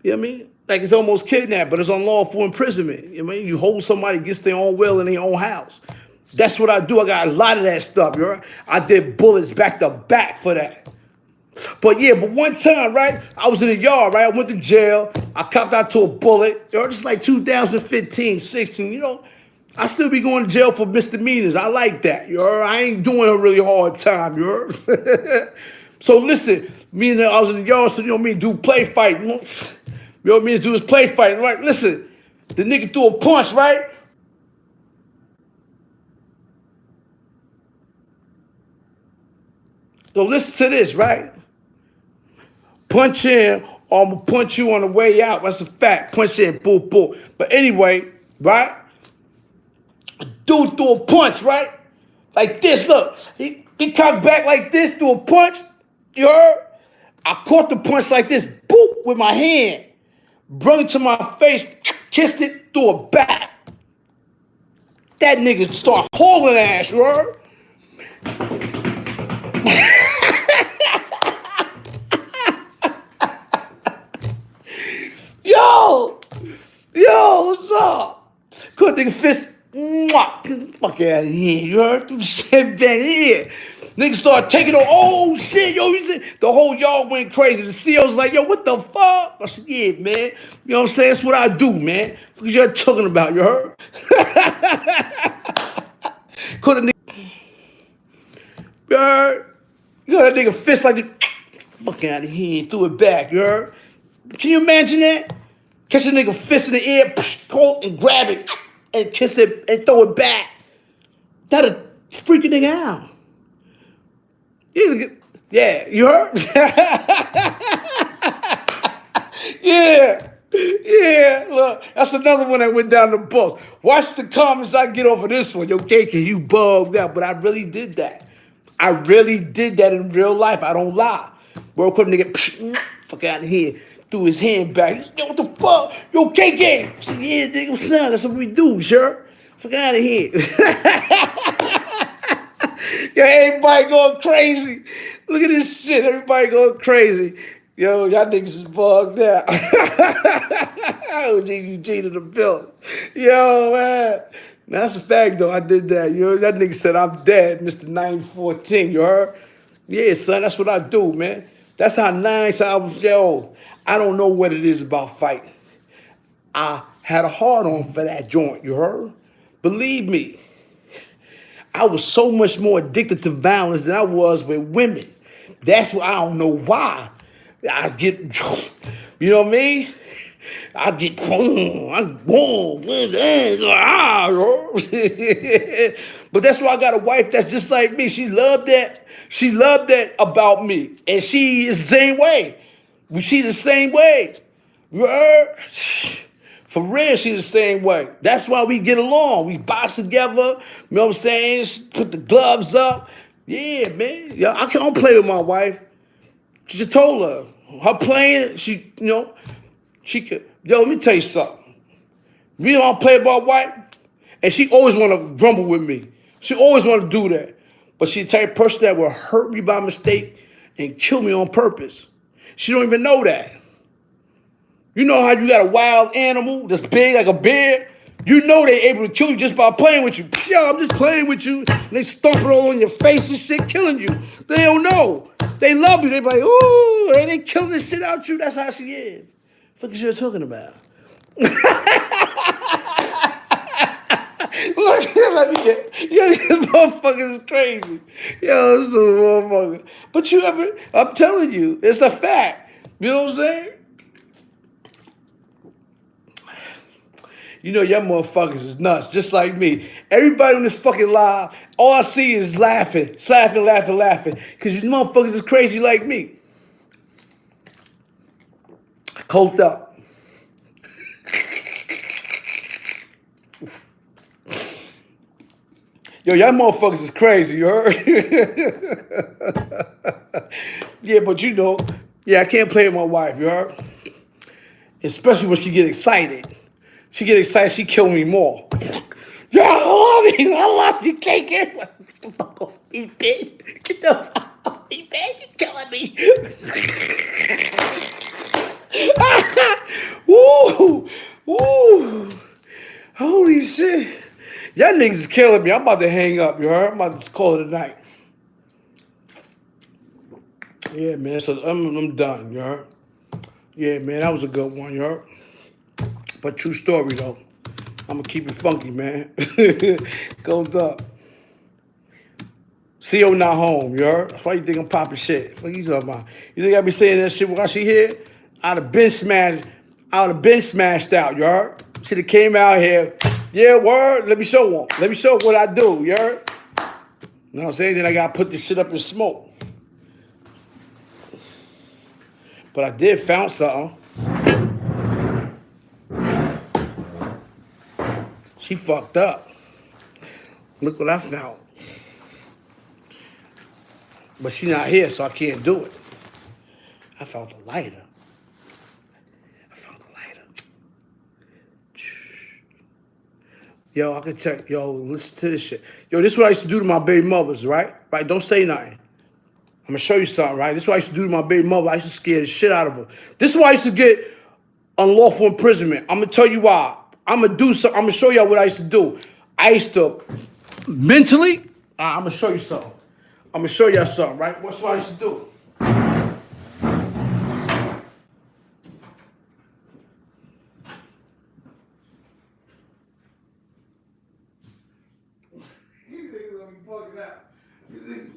You know what I mean? Like it's almost kidnapped, but it's unlawful imprisonment. You know what I mean? You hold somebody against their own will in their own house. That's what I do. I got a lot of that stuff, you know? I did bullets back to back for that. But one time, right, I was in the yard, right? I went to jail. I copped out to a bullet. Just like 2015, 16, I still be going to jail for misdemeanors. I like that, I ain't doing a really hard time, So listen, I was in the yard, so do play fight. You know what I mean? Do his play fight, right? Listen, the nigga threw a punch, right? So listen to this, right? Punch in, or I'm gonna punch you on the way out. That's a fact. Punch in, boom, boom. But anyway, right? Dude threw a punch, right? Like this, look. He cocked back like this, threw a punch. You heard? I caught the punch like this, boop, with my hand. Brung it to my face, kissed it, threw it back. That nigga start hauling ass, you heard? Yo, what's up? Caught nigga fist, mwah, get the fuck out of here, you heard? Threw the shit back here. Niggas started taking over. Oh shit, yo, the whole yard went crazy. The CEO's like, yo, what the fuck? I said, yeah, man. You know what I'm saying? That's what I do, man. What you talking about, you heard? Caught the nigga. You heard? You got that nigga fist like the fuck out of here and threw it back, you heard? Can you imagine that? Catch a nigga fist in the air, coat and grab it and kiss it and throw it back. That'll freak a nigga out. Yeah, you heard? Yeah, look, that's another one that went down the bus. Watch the comments I get over this one. Yo, KK, you bugged out, but I really did that. I really did that in real life. I don't lie. Bro, quick nigga, fuck out of here. Threw his hand back. Yo, what the fuck? Yo, KK. I said, yeah, nigga, son, that's what we do, sure. Fuck out of here. Yo, everybody going crazy. Look at this shit. Everybody going crazy. Yo, y'all niggas is bugged out. OG Eugene in the building. Yo, man. Now, that's a fact, though. I did that. That nigga said, I'm dead, Mr. 914. You heard? Yeah, son, that's what I do, man. That's how nice I was. Yo, I don't know what it is about fighting. I had a hard-on for that joint, you heard? Believe me. I was so much more addicted to violence than I was with women. That's what I don't know why. I get, you know what I mean? I get, but that's why I got a wife that's just like me. She loved that. She loved that about me. And she is the same way. We see the same way. You heard? For real, she's the same way. That's why we get along. We box together. You know what I'm saying? She put the gloves up. Yeah, man. Yeah, I can't play with my wife. She just told her. Her playing, she could. Yo, let me tell you something. We don't play with my wife, and she always want to grumble with me. She always want to do that. But she's the type of person that will hurt me by mistake and kill me on purpose. She don't even know that. You know how you got a wild animal that's big like a bear? You know they able to kill you just by playing with you. Yo, I'm just playing with you. And they stomp it all on your face and shit, killing you. They don't know. They love you. They be like, ooh, they killing this shit out you. That's how she is. What the fuck is you talking about? Look, let me get. Yo, this motherfucker is crazy. Yo, this is a motherfucker. But you ever, I'm telling you, it's a fact. You know what I'm saying? You know, y'all motherfuckers is nuts, just like me. Everybody on this fucking live, all I see is laughing, laughing. Because you motherfuckers is crazy like me. Coked up. Yo, y'all motherfuckers is crazy, you heard? Yeah, but you know, yeah, I can't play with my wife, you heard? Especially when she get excited. She get excited, she kill me more. Yo, I love you, can't get the fuck off me, bitch. Get the fuck off me, bitch. You're killing me. Woo! Woo! Holy shit. Y'all niggas is killing me. I'm about to hang up, you heard? I'm about to call it a night. Yeah, man, so I'm done, you heard? Yeah, man, that was a good one, you heard? But true story, though. I'm gonna keep it funky, man. Goes up. CO not home, you heard? Why you think I'm popping shit? What you talking about? You think I be saying that shit while she here? I'd have been smashed out, you heard? Should have came out here. Yeah, word. Let me show one. Let me show what I do, you heard? You know what I'm saying? Then I gotta put this shit up in smoke. But I did found something. She fucked up. Look what I found. But she not here, so I can't do it. I found a lighter. Yo, I can tell. Yo, listen to this shit. Yo, this is what I used to do to my baby mothers, right? Right? Don't say nothing. I'm gonna show you something, right? This is what I used to do to my baby mother. I used to scare the shit out of her. This is why I used to get unlawful imprisonment. I'm gonna tell you why. I'm gonna do something. I'm gonna show y'all what I used to do. I used to mentally. I'm gonna show you something. I'm gonna show y'all something, right? What's what I used to do? You think it's gonna be fucking out? You think?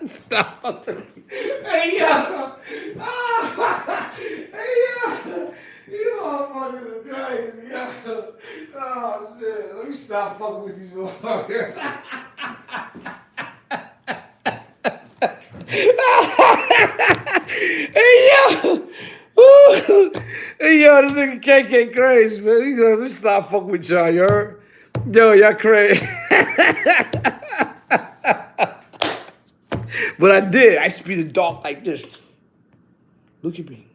Stop. Hey, yo. Hey, yo. You all fucking crazy, yo. Oh, shit. Let me stop fucking with these motherfuckers. Hey, yo. Ooh. Hey, yo, this nigga KK crazy, man. Let me stop fucking with y'all, you heard? Yo, y'all crazy. But I did. I used to be the dog like this. Look at me.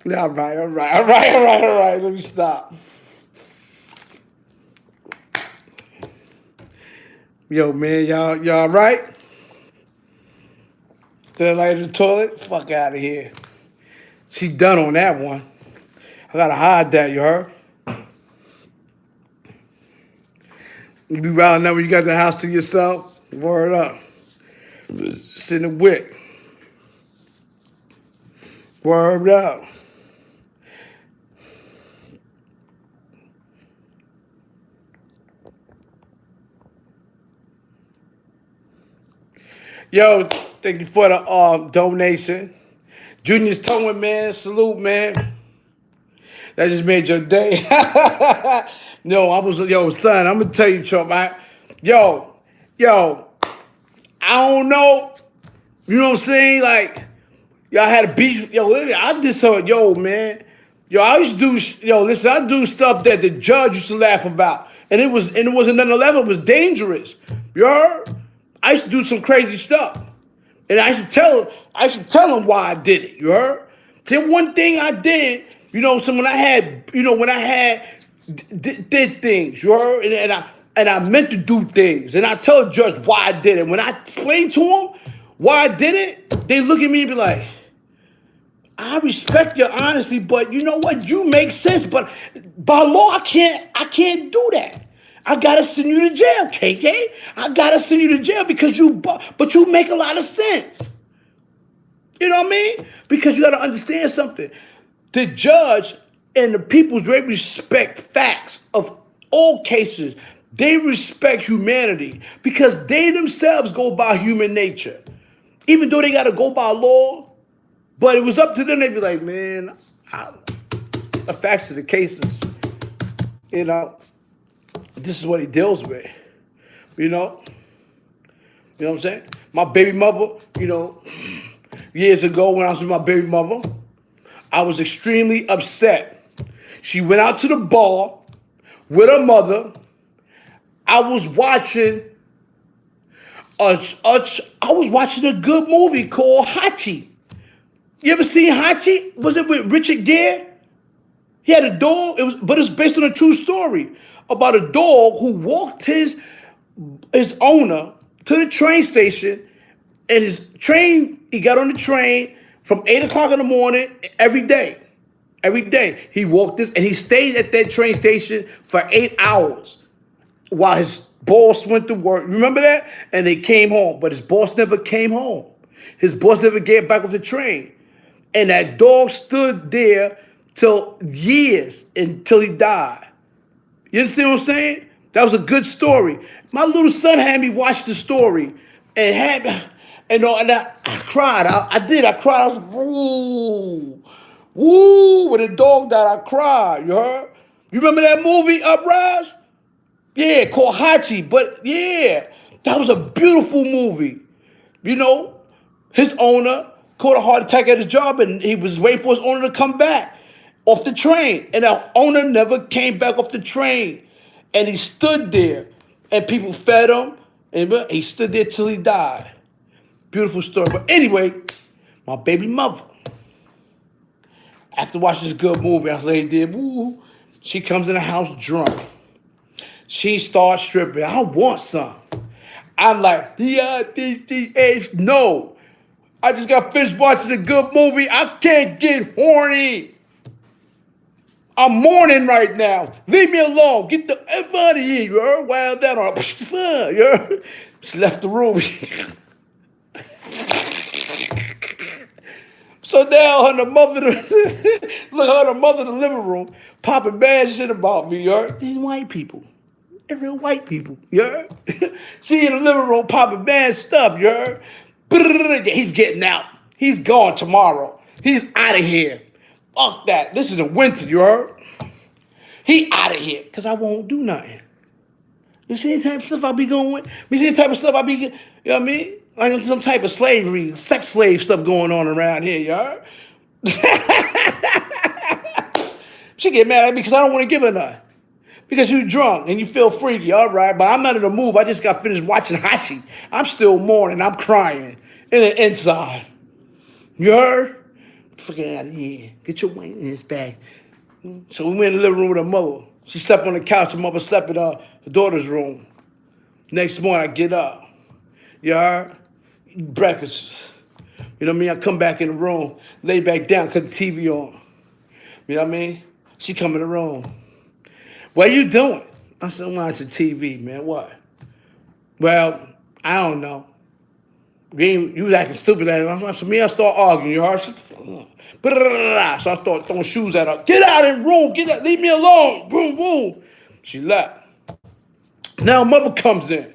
All right. Let me stop. Yo, man, y'all right? Did I light in the toilet? Fuck out of here. She done on that one. I gotta hide that, you heard? You be riding up when you got the house to yourself. Word up. Sitting in the wick. Word up. Yo, thank you for the donation. Junior's towing, man. Salute, man. That just made your day. Yo, son, I'm gonna tell you, Trump. Yo, I don't know. You know what I'm saying? Like, y'all had a beef. Yo, I just saw, yo, man. Yo, I used to do, yo, listen, I do stuff that the judge used to laugh about. And it wasn't nothing 11, it was dangerous. You heard? I used to do some crazy stuff. And I should tell him why I did it. You heard? Then one thing I did, so when I had did things, you heard, and I meant to do things, and I tell the judge why I did it. When I explain to him why I did it, they look at me and be like, I respect your honesty, but you know what? You make sense, but by law, I can't do that. I gotta send you to jail, KK. I gotta send you to jail because but you make a lot of sense. You know what I mean? Because you gotta understand something. The judge and the peoples, they respect facts of all cases. They respect humanity because they themselves go by human nature. Even though they gotta go by law, but it was up to them. They'd be like, man, the facts of the cases, this is what he deals with, You know what I'm saying? My baby mother, years ago when I was with my baby mother, I was extremely upset. She went out to the bar with her mother. I was watching a good movie called Hachi. You ever seen Hachi? Was it with Richard Gere? He had a dog. But it's based on a true story about a dog who walked his owner to the train station, and he got on the train from 8 o'clock in the morning every day. Every day he walked this, and he stayed at that train station for 8 hours while his boss went to work. Remember that? And they came home, but his boss never came home. His boss never get back off the train. And that dog stood there till years until he died. You understand what I'm saying? That was a good story. My little son had me watch the story and I cried. I cried. I was like, woo, woo. When the dog died, I cried. You heard? You remember that movie, Uprise? Yeah, called Hachi. But yeah, that was a beautiful movie. His owner caught a heart attack at his job, and he was waiting for his owner to come back off the train. And the owner never came back off the train. And he stood there, and people fed him, and he stood there till he died. Beautiful story. But anyway, my baby mother, after watching this good movie, I was like, woo, she comes in the house drunk. She starts stripping. I want some. I'm like, no. I just got finished watching a good movie. I can't get horny. I'm mourning right now. Leave me alone. Get the F out of here. You heard? Wild down on. You heard? She left the room. So now her mother, her mother in the living room, popping bad shit about me. You heard? These white people. They're real white people. You heard? She in the living room popping bad stuff. You heard? He's getting out. He's gone tomorrow. He's out of here. Fuck that. This is the winter, you heard? He out of here. Because I won't do nothing. You see the type of stuff I be going with? You see the type of stuff I be, you know what I mean? Like some type of slavery, sex slave stuff going on around here, you heard? She get mad at me because I don't want to give her none. Because you drunk and you feel freaky, all right? But I'm not in the mood. I just got finished watching Hachi. I'm still mourning. I'm crying in the inside. You heard? Fucking out of here. Get your weight in his bag. So we went in the living room with her mother. She slept on the couch. Her mother slept in her daughter's room. Next morning, I get up. You heard? Breakfast. You know what I mean? I come back in the room, lay back down, cut the TV on. You know what I mean? She come in the room. What are you doing? I said, I'm watching TV, man. What? Well, I don't know. You was acting stupid at it. So me, I start arguing. You heard? So I start throwing shoes at her. Get out of the room. Get out. Leave me alone. Boom, boom. She left. Now mother comes in.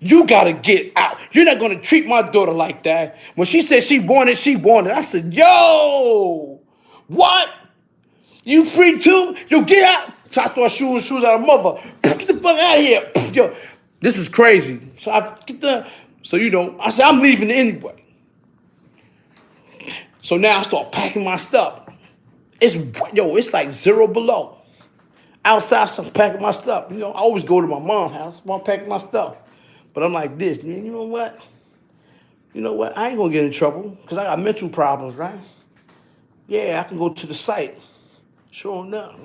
You gotta get out. You're not gonna treat my daughter like that. When she said she wanted, she wanted. I said, yo, what? You free too? Yo, get out. So I start shooting shoes at her mother. Get the fuck out of here. Yo, this is crazy. So I get the. So I said, I'm leaving anyway. So now I start packing my stuff. It's like 0 below. Outside, I'm packing my stuff. I always go to my mom's house. I'm packing my stuff. But I'm like this, man, you know what? I ain't gonna get in trouble because I got mental problems, right? Yeah, I can go to the site. Sure enough.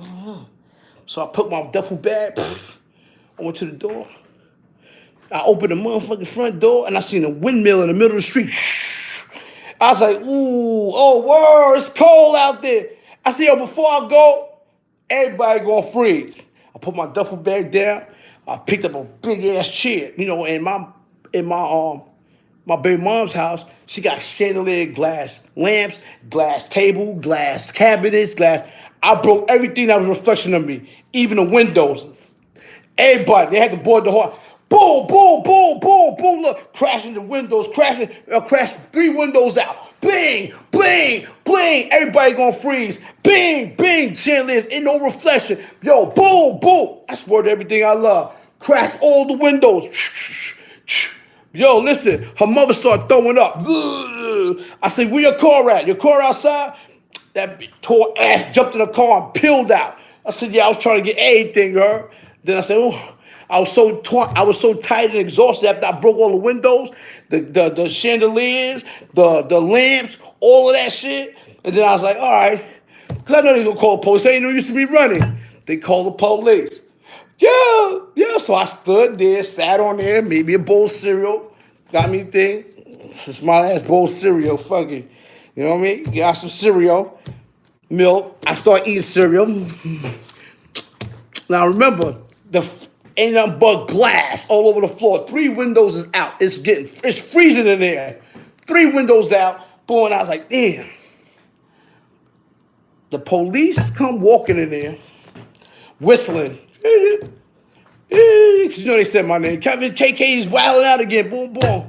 So I put my duffel bag. I went to the door. I opened the motherfucking front door and I seen a windmill in the middle of the street. I was like, ooh, oh, word, it's cold out there. I said, yo, before I go, everybody gonna freeze. I put my duffel bag down. I picked up a big ass chair. In my baby mom's house, she got chandelier glass lamps, glass table, glass cabinets, glass. I broke everything that was a reflection of me, even the windows. Everybody, they had to board the hall. Boom, boom, boom, boom, boom. Look, crashing the windows, crashed 3 windows out. Bing, bling, bling. Everybody gonna freeze. Bing, bing. Chandeliers in no reflection. Yo, boom, boom. I swear to everything I love. Crashed all the windows. Yo, listen, her mother started throwing up. I said, where your car at? Your car outside? That tore ass jumped in the car and peeled out. I said, yeah, I was trying to get everything, you heard? Then I said, oh. I was so tired and exhausted after I broke all the windows, the chandeliers, the lamps, all of that shit. And then I was like, all right, because I know they're going to call the police. They ain't no use to me running. They called the police. Yeah. So I stood there, sat on there, made me a bowl of cereal, got me a thing. This is my last bowl of cereal, fuck it. You know what I mean? Got some cereal, milk. I started eating cereal. Now remember, ain't nothing but glass all over the floor. 3 windows is out. It's freezing in there. 3 windows out. Boy, and I was like, damn. The police come walking in there, whistling. Because they said my name. Kevin KK's wilding out again. Boom, boom.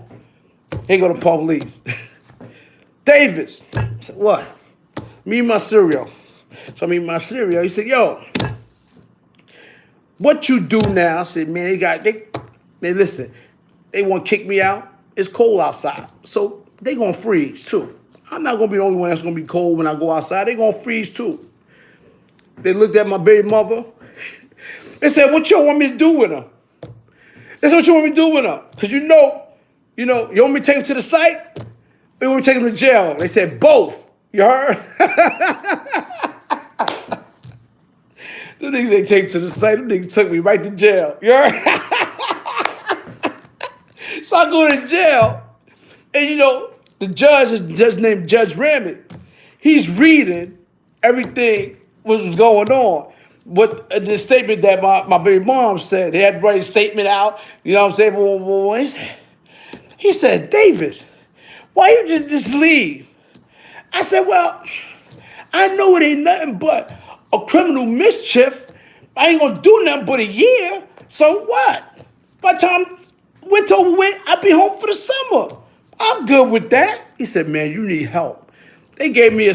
Here go the police. Davis. I said, what? Me and my cereal. So I mean my cereal. He said, yo. What you do now? I said, man, listen, they want to kick me out. It's cold outside. So they going to freeze too. I'm not going to be the only one that's going to be cold when I go outside. They going to freeze too. They looked at my baby mother. They said, what you want me to do with her? They said, what you want me to do with her? Because you want me to take him to the site? Or you want me to take him to jail? They said, both. You heard? Them niggas ain't take me to the site. Them niggas took me right to jail. You heard? So I go to jail. And the judge is just named Judge Ramit. He's reading everything what was going on. What the statement that my baby mom said. They had to write a statement out. You know what I'm saying? Well, he said, Davis, why you just leave? I said, well, I know it ain't nothing but a criminal mischief. I ain't gonna do nothing but a year. So what? By the time winter went, I'll be home for the summer. I'm good with that. He said, man, you need help. They gave me a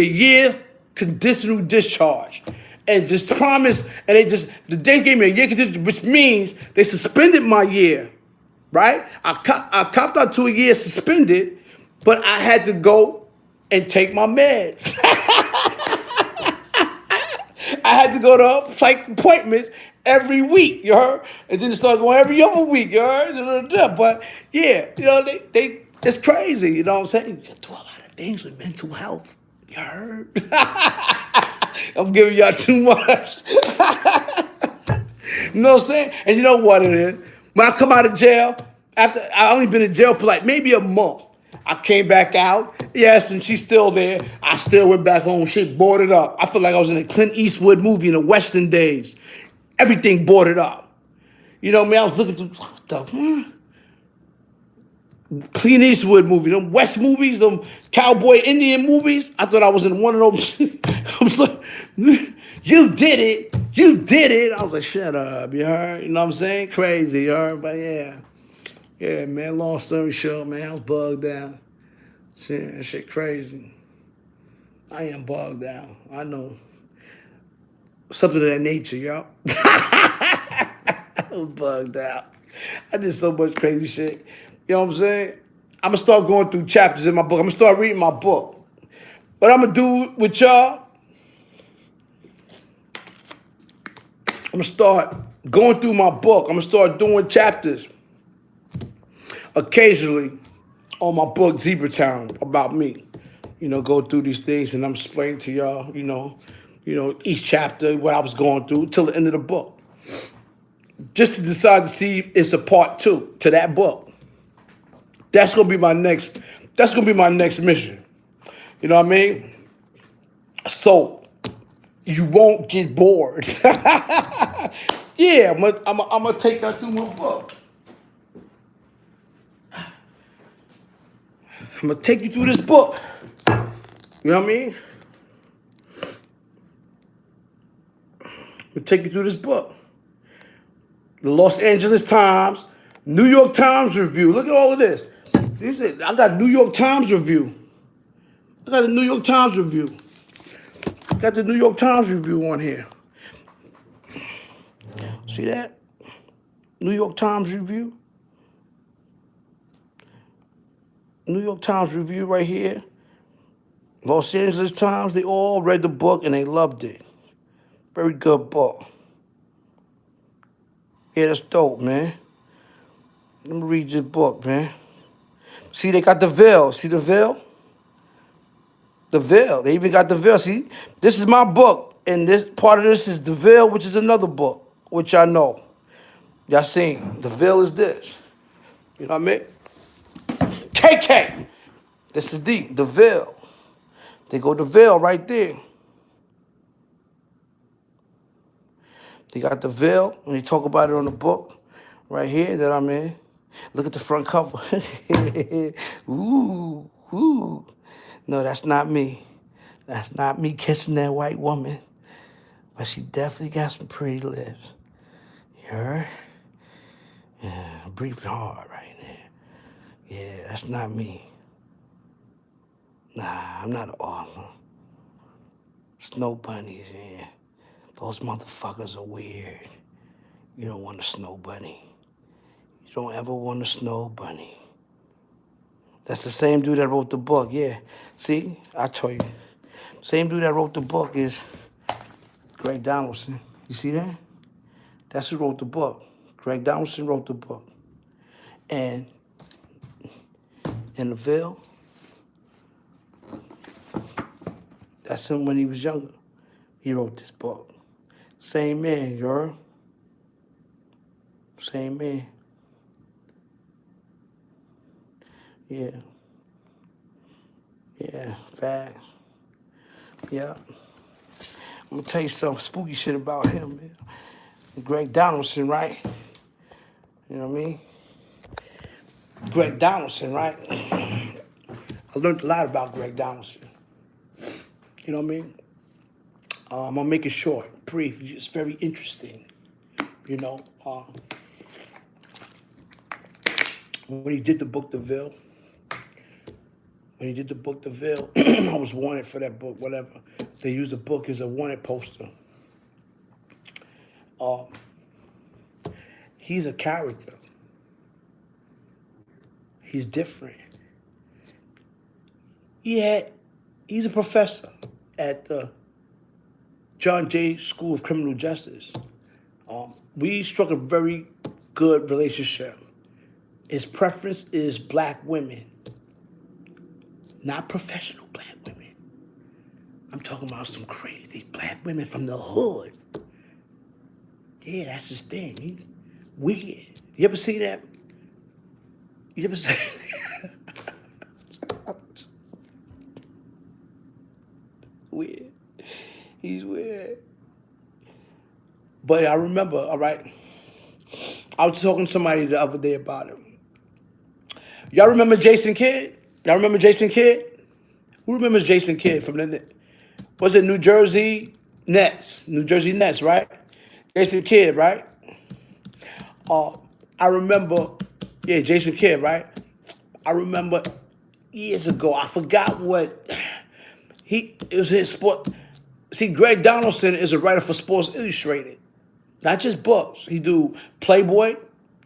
year conditional discharge. And just promised, and they gave me a year conditional, which means they suspended my year, right? I copped out to a year suspended, but I had to go and take my meds. I had to go to psych appointments every week, you heard? And then it started going every other week, you heard? But yeah, it's crazy, you know what I'm saying? You can do a lot of things with mental health, you heard? I'm giving y'all too much. You know what I'm saying? And you know what it is? When I come out of jail, After I only been in jail for like maybe a month. I came back out, yes, and she's still there. I still went back home. She boarded up. I feel like I was in a Clint Eastwood movie in the Western days. Everything boarded up. You know what I mean? I was looking through what the Clint Eastwood movie, them West movies, them cowboy Indian movies. I thought I was in one of those. I was like, you did it. You did it. I was like, shut up, you heard? You know what I'm saying? Crazy, you heard? But yeah. Yeah, man, long story short, man, I was bugged out. Shit, that shit crazy. I am bugged out. I know. Something of that nature, y'all. I was bugged out. I did so much crazy shit. You know what I'm saying? I'm going to start going through chapters in my book. I'm going to start reading my book. What I'm going to do with y'all, I'm going to start going through my book. I'm going to start doing chapters occasionally on my book, Zebra Town, about me. You know, go through these things and I'm explaining to y'all, you know, each chapter, what I was going through till the end of the book. Just to decide to see if it's a part 2 to that book. That's gonna be my next mission. You know what I mean? So you won't get bored. Yeah, I'm gonna take that through my book. I'm gonna take you through this book. You know what I mean? I'm gonna take you through this book. The Los Angeles Times, New York Times review. Look at all of this. I got New York Times review. I got a New York Times review. Got the New York Times review on here. See that? New York Times review. New York Times review right here. Los Angeles Times, they all read the book and they loved it. Very good book. Yeah, that's dope, man. Let me read this book, man. See, they got the veil. See the veil? The veil. They even got the veil. See, this is my book, and this part of this is the veil, which is another book, which I know. Y'all seen? The veil is this. You know what I mean? KK. This is the veil. They go the veil right there. They got the veil, and they talk about it on the book right here that I'm in. Look at the front cover. Ooh, ooh. No, that's not me. That's not me kissing that white woman. But she definitely got some pretty lips. You heard? Yeah, I'm breathing hard right now. Yeah, that's not me. Nah, I'm not an author. Snow bunnies, yeah. Those motherfuckers are weird. You don't want a snow bunny. You don't ever want a snow bunny. That's the same dude that wrote the book, yeah. See, I told you. Same dude that wrote the book is Greg Donaldson. You see that? That's who wrote the book. Greg Donaldson wrote the book. And in the Ville, that's him when he was younger. He wrote this book. Same man, you heard? Same man. Yeah. Yeah, facts. Yeah. I'm gonna tell you some spooky shit about him, man. Greg Donaldson, right? You know what I mean? Greg Donaldson, right? I learned a lot about Greg Donaldson. You know what I mean? I'm gonna make it short, brief. It's very interesting. You know, when he did the book The Ville, I was wanted for that book, whatever. They used the book as a wanted poster. He's a character. He's different. He's a professor at the John Jay School of Criminal Justice. We struck a very good relationship. His preference is black women, not professional black women. I'm talking about some crazy black women from the hood. Yeah, that's his thing. He's weird. You ever see that? You ever see? Weird. He's weird. But I remember, all right, I was talking to somebody the other day about it. Y'all remember Jason Kidd? Y'all remember Jason Kidd? Who remembers Jason Kidd from the, was it New Jersey Nets? New Jersey Nets, right? Jason Kidd, right? Uh, I remember, yeah, Jason Kidd, right? I remember years ago, I forgot what, it was his sport. See, Greg Donaldson is a writer for Sports Illustrated. Not just books. He do Playboy,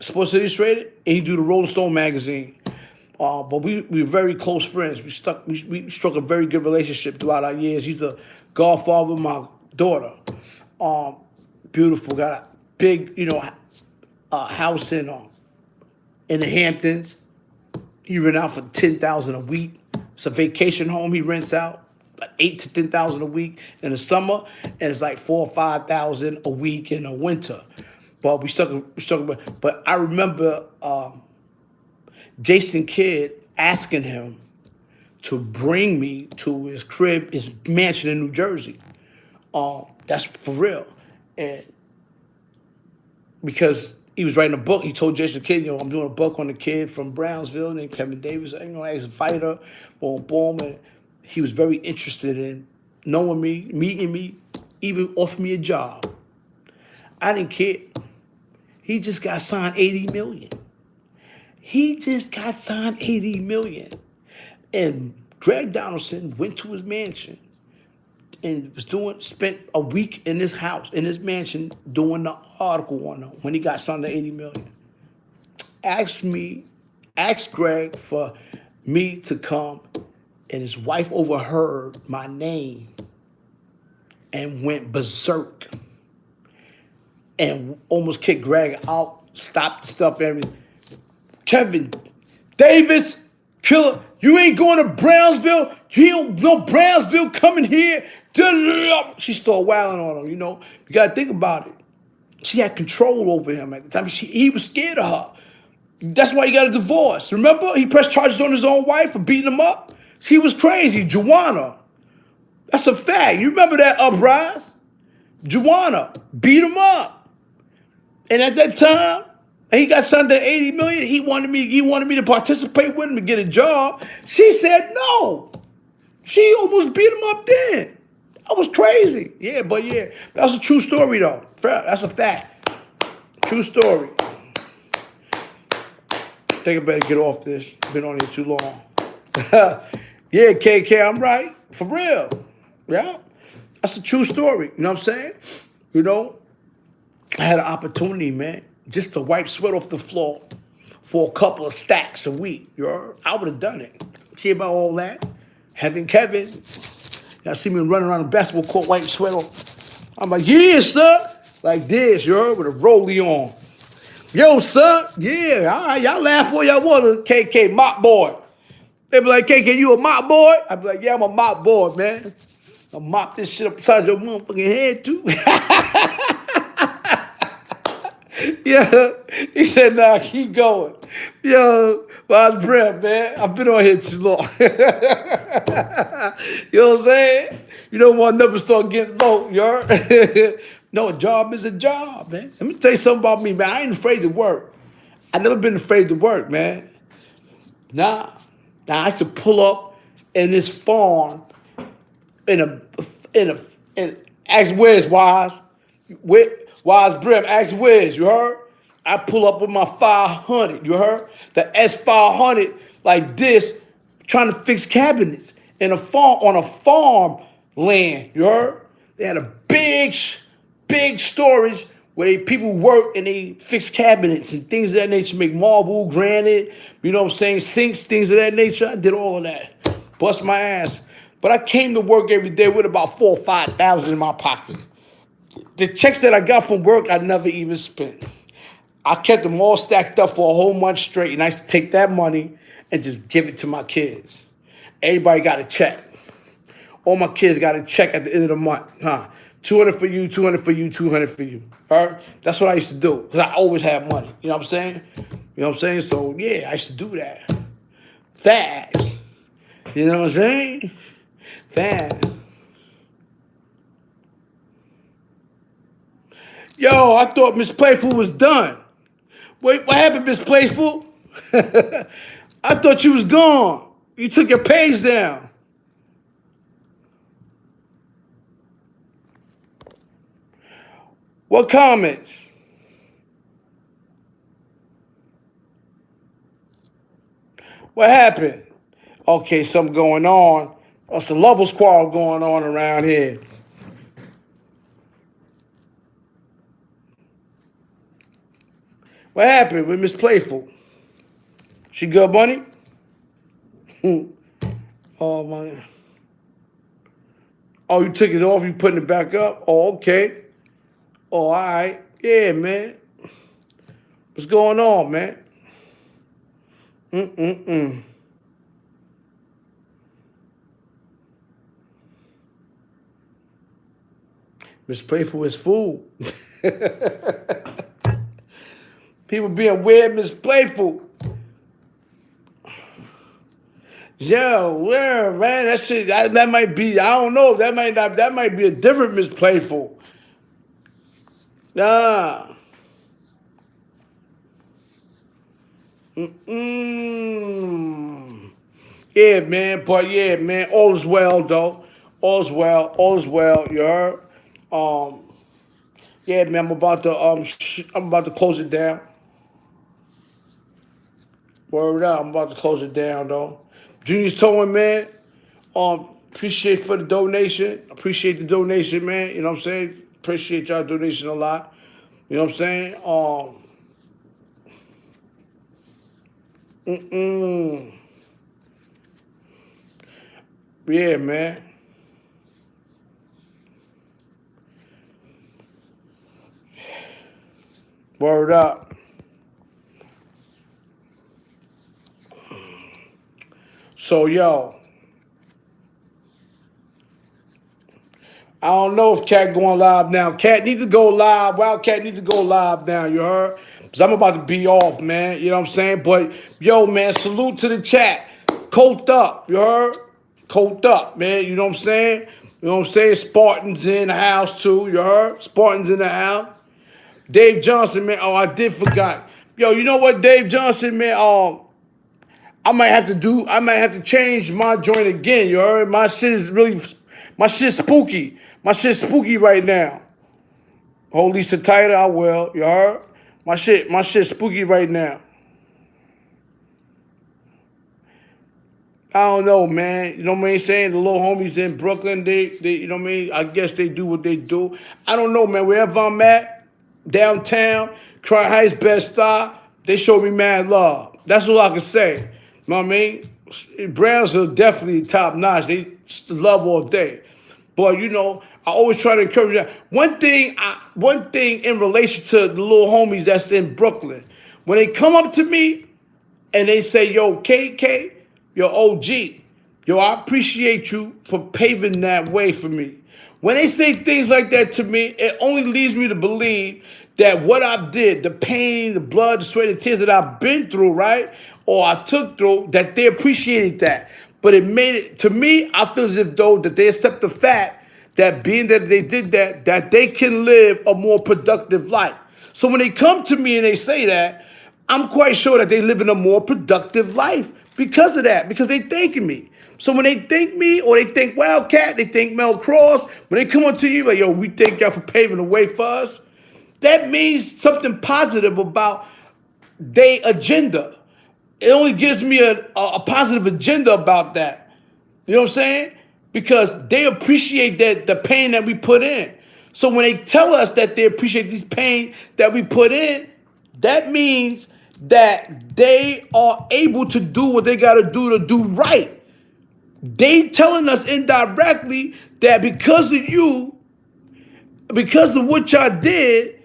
Sports Illustrated, and he do the Rolling Stone magazine. But we were very close friends. We struck a very good relationship throughout our years. He's the godfather of my daughter. Beautiful, got a big, house in the Hamptons. He rent out for $10,000 a week. It's a vacation home he rents out, like 8 to 10,000 a week in the summer, and it's like 4 or 5,000 a week in the winter. But we stuck. But I remember Jason Kidd asking him to bring me to his crib, his mansion in New Jersey. That's for real, and because he was writing a book. He told Jason Kidd, I'm doing a book on a kid from Brownsville named Kevin Davis. He's a fighter, boom, boom. And he was very interested in knowing me, meeting me, even offered me a job. I didn't care. He just got signed $80 million. He just got signed $80 million. And Greg Donaldson went to his mansion and spent a week in his house, in his mansion, doing the article on him when he got signed to $80 million. Asked Greg for me to come, and his wife overheard my name and went berserk and almost kicked Greg out, stopped the stuff, everything. Kevin Davis, killer, you ain't going to Brownsville. You don't know Brownsville coming here. She started wailing on him, You got to think about it. She had control over him at the time. He was scared of her. That's why he got a divorce. Remember? He pressed charges on his own wife for beating him up. She was crazy. Joanna. That's a fact. You remember that uprise? Joanna beat him up. And at that time, and he got signed to $80 million. He wanted me to participate with him to get a job. She said no. She almost beat him up then. I was crazy. Yeah, but yeah, that was a true story though. That's a fact. True story. I think I better get off this. Been on here too long. Yeah, KK, I'm right. For real. Yeah. That's a true story. You know what I'm saying? I had an opportunity, man, just to wipe sweat off the floor for a couple of stacks a week. I would have done it. Care about all that. Having Kevin, y'all see me running around the basketball court, wiping sweat off. I'm like, yeah, sir. Like this, with a rollie on. Yo, sir. Yeah, all right, y'all laugh all y'all want, KK, mop boy. They be like, KK, you a mop boy? I be like, yeah, I'm a mop boy, man. I'll mop this shit upside your motherfucking head, too. Yeah, he said, nah, keep going. Yo, Boz Brim, man, I've been on here too long. You know what I'm saying? You don't want to never start getting low, you heard? No, a job is a job, man. Let me tell you something about me, man. I ain't afraid to work. I never been afraid to work, man. Nah, I used to pull up in this farm in ask where's Wise? Wise Brim, ask where's, you heard? I pull up with my 500, you heard? The S500 like this, trying to fix cabinets in a farm, on a farm land, you heard? They had a big storage where people work and they fix cabinets and things of that nature, make marble, granite, you know what I'm saying, sinks, things of that nature. I did all of that. Bust my ass. But I came to work every day with about 4,000 or 5,000 in my pocket. The checks that I got from work, I never even spent. I kept them all stacked up for a whole month straight, and I used to take that money and just give it to my kids. Everybody got a check. All my kids got a check at the end of the month. 200 for you, 200 for you, 200 for you. All right? That's what I used to do because I always had money. You know what I'm saying? You know what I'm saying? So, yeah, I used to do that. Fast. You know what I'm saying? Fast. Yo, I thought Miss Playful was done. Wait, what happened, Miss Playful? I thought you was gone. You took your page down. What comments? What happened? Okay, something going on. Oh, it's a level squad going on around here. What happened with Miss Playful? She good, bunny? Oh, my. Oh, you took it off? You putting it back up? Oh, okay. Oh, all right. Yeah, man. What's going on, man? Miss Playful is fool. People being weird, Miss Playful. Yo, where, man? That shit, that might be, I don't know. That might be a different Miss Playful. Nah. Yeah, man, but yeah, man, all is well though. All is well, all is well, you heard? Yeah, man, I'm about to close it down. Word up, I'm about to close it down though. Junior's towing, man. Appreciate for the donation. Appreciate the donation, man. You know what I'm saying? Appreciate y'all donation a lot. You know what I'm saying? Yeah, man. Word up. So, yo, I don't know if Cat going live now. Cat needs to go live. Wildcat needs to go live now, you heard? Because I'm about to be off, man. You know what I'm saying? But, yo, man, salute to the chat. Coked up, you heard? Coked up, man. You know what I'm saying? You know what I'm saying? Spartans in the house, too. You heard? Spartans in the house. Dave Johnson, man. Oh, I did forgot. Yo, you know what, Dave Johnson, man? I might have to change my joint again. You heard? My shit's spooky. My shit's spooky right now. Hold Lisa tighter, I will. You heard? My shit's spooky right now. I don't know, man. You know what I'm saying? The little homies in Brooklyn, they you know what I mean? I guess they do what they do. I don't know, man. Wherever I'm at, downtown, Crown Heights, Bed-Stuy, they show me mad love. That's all I can say. You know what I mean? Brownsville definitely top notch. They love all day. But, you know, I always try to encourage that. One thing in relation to the little homies that's in Brooklyn, when they come up to me and they say, yo, KK, yo, OG, yo, I appreciate you for paving that way for me. When they say things like that to me, it only leads me to believe that what I did, the pain, the blood, the sweat, the tears that I've been through, right, or I took through, that they appreciated that. But it made it, to me, I feel as if though that they accept the fact that being that they did that they can live a more productive life. So when they come to me and they say that, I'm quite sure that they live in a more productive life because of that, because they thanking me. So when they thank me or they thank Wildcat, they thank Mel Cross, when they come up to you like, yo, we thank y'all for paving the way for us, that means something positive about their agenda. It only gives me a positive agenda about that. You know what I'm saying? Because they appreciate that the pain that we put in. So when they tell us that they appreciate this pain that we put in, that means that they are able to do what they got to do right. They telling us indirectly that because of you, because of what y'all did,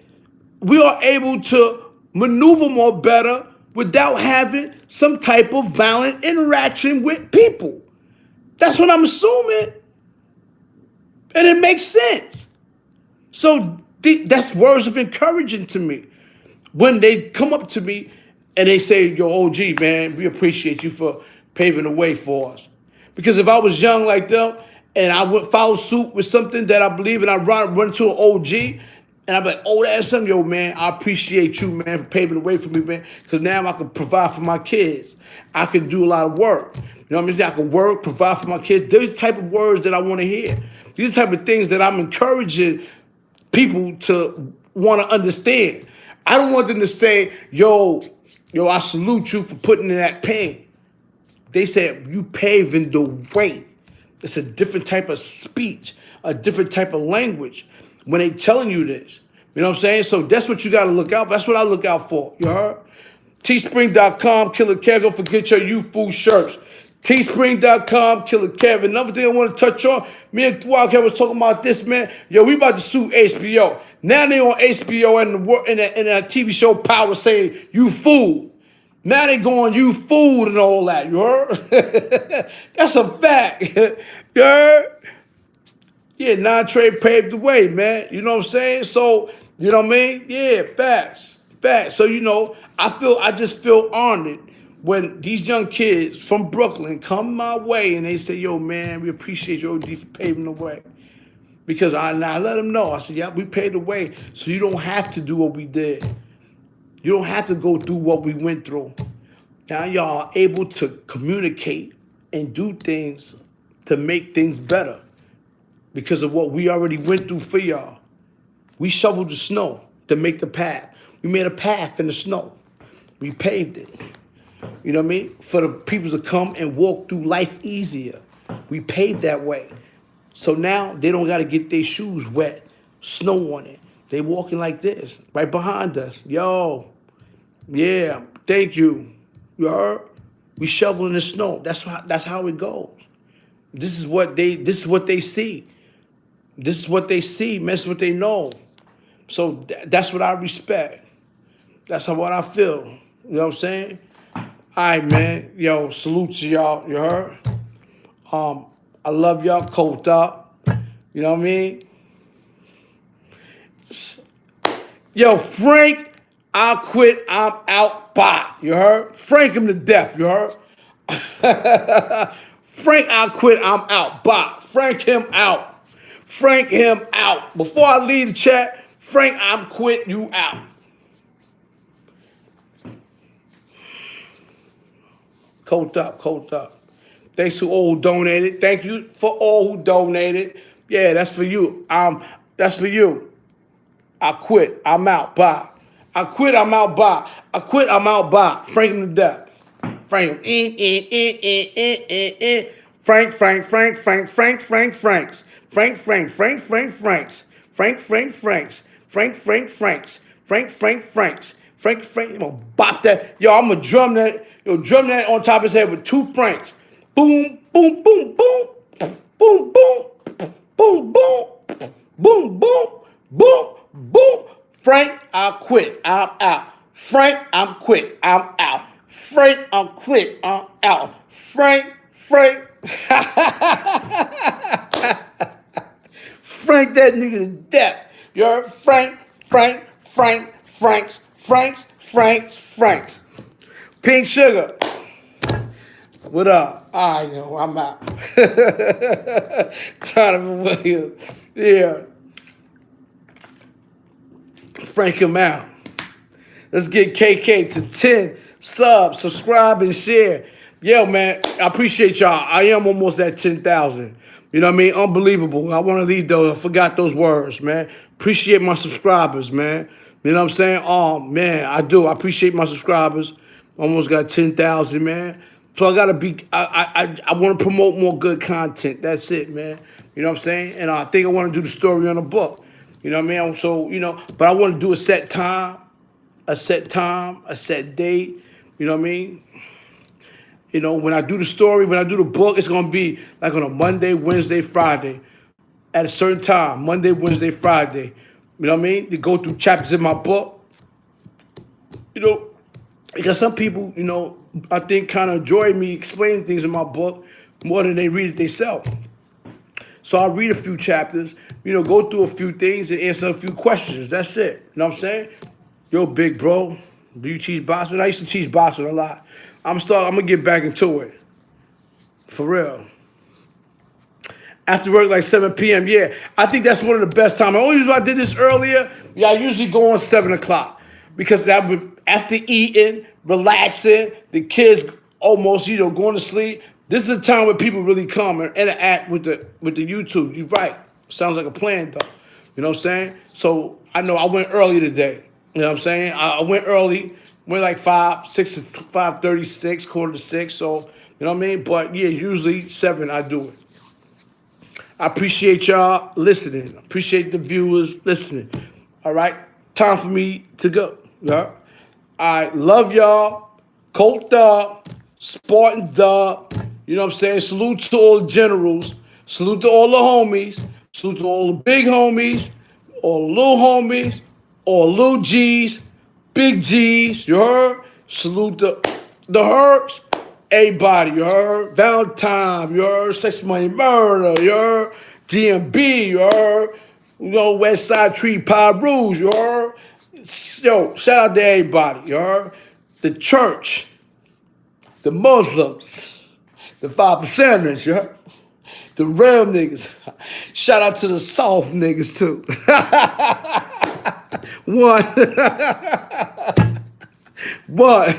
we are able to maneuver more better without having some type of violent interaction with people. That's what I'm assuming. And it makes sense. So that's words of encouragement to me. When they come up to me and they say, yo, OG, man, we appreciate you for paving the way for us. Because if I was young like them and I would follow suit with something that I believe and I run to an OG and I'm like, oh, that's something, yo, man, I appreciate you, man, for paving the way for me, man. Because now I can provide for my kids. I can do a lot of work. You know what I mean? I can work, provide for my kids. These type of words that I want to hear. These type of things that I'm encouraging people to want to understand. I don't want them to say, yo, I salute you for putting in that pain. They said, you paving the way. It's a different type of speech, a different type of language when they telling you this. You know what I'm saying? So that's what you got to look out for. That's what I look out for. You heard? Teespring.com, Killer Kev. Don't forget your youth food shirts. Teespring.com, Killer Kev. Another thing I want to touch on, me and Wildcat was talking about this, man. Yo, we about to sue HBO. Now they on HBO and the TV show Power saying, you fool. Now they going, you fool and all that. You heard? That's a fact. You heard? Yeah, non-trade paved the way, man. You know what I'm saying? So, you know what I mean? Yeah, facts. Facts. So, I just feel honored when these young kids from Brooklyn come my way and they say, yo, man, we appreciate you, OG, for paving the way. Because I let them know. I said, yeah, we paved the way so you don't have to do what we did. You don't have to go through what we went through. Now y'all are able to communicate and do things to make things better because of what we already went through for y'all. We shoveled the snow to make the path. We made a path in the snow. We paved it. You know what I mean? For the people to come and walk through life easier. We paved that way. So now they don't got to get their shoes wet, snow on it. They walking like this, right behind us. Yo, yeah, thank you. You heard? We shoveling the snow. That's how it goes. This is what they see. This is what they see, man. That's what they know. So that's what I respect. That's what I feel. You know what I'm saying? All right, man. Yo, salute to y'all. You heard? I love y'all. Coked up. You know what I mean? Yo, Frank, I quit. I'm out. Bye. You heard? Frank him to death. You heard? Frank, I quit. I'm out. Bye. Frank him out. Frank him out. Before I leave the chat, Frank, I'm quit. You out. Coked up. Coked up. Thanks to all who donated. Thank you for all who donated. Yeah, that's for you. That's for you. I quit. I'm out. Bye. I quit. I'm out. Bye. I quit. I'm out. Bye. Frank him to death. Frank him. Frank. Franks. Frank. Franks. I'm gonna bop that. Yo, I'm gonna drum that. Yo, drum that on top of his head with 2 francs. Boom, boom, boom, boom, boom, boom, boom, boom, boom, boom, boom, boom. Frank, I quit. I'm out. Frank, I'm quit. I'm out. Frank, I'm quit. I'm out. Frank. Frank that nigga to death. You heard? Franks. Pink Sugar. What up? All right, yo, I'm out. Donovan Williams. Yeah. Frank him out. Let's get KK to 10 subs, subscribe, and share. Yo, man, I appreciate y'all. I am almost at 10,000. You know what I mean? Unbelievable. I want to leave those. I forgot those words, man. Appreciate my subscribers, man. You know what I'm saying? Oh, man, I do. I appreciate my subscribers. Almost got 10,000, man. So I got to be, I want to promote more good content. That's it, man. You know what I'm saying? And I think I want to do the story on the book. You know what I mean? So, but I want to do a set time, a set date. You know what I mean? When I do the story, when I do the book, it's going to be like on a Monday, Wednesday, Friday at a certain time. Monday, Wednesday, Friday. You know what I mean? To go through chapters in my book. Because some people, I think kind of enjoy me explaining things in my book more than they read it themselves. So I'll read a few chapters, go through a few things and answer a few questions. That's it. You know what I'm saying? Yo, big bro, do you teach boxing? I used to teach boxing a lot. I'm gonna get back into it. For real. After work, like 7 p.m. Yeah, I think that's one of the best times. The only reason why I did this earlier, I usually go on 7 o'clock because that would, after eating, relaxing, the kids almost, going to sleep. This is a time where people really come and interact with the YouTube. You're right. Sounds like a plan, though. You know what I'm saying? So I know I went early today. You know what I'm saying? I went early, went like 5:36, quarter to 6. So, you know what I mean? But yeah, usually 7 I do it. I appreciate y'all listening. Appreciate the viewers listening. All right, time for me to go. Yeah, I love y'all. Colt Dub, Spartan Dub. You know what I'm saying? Salute to all the generals. Salute to all the homies. Salute to all the big homies, all the little homies, all the little G's, big G's. You heard? Salute the Herbs. Everybody, you heard? Valentine, you heard? Sex Money Murder, you heard? GMB, you heard? West Side Tree Pie Rouge, you heard? Yo, shout out to everybody, you heard? The church, the Muslims, the 5%ers, you heard? The real niggas. Shout out to the soft niggas, too. One. But,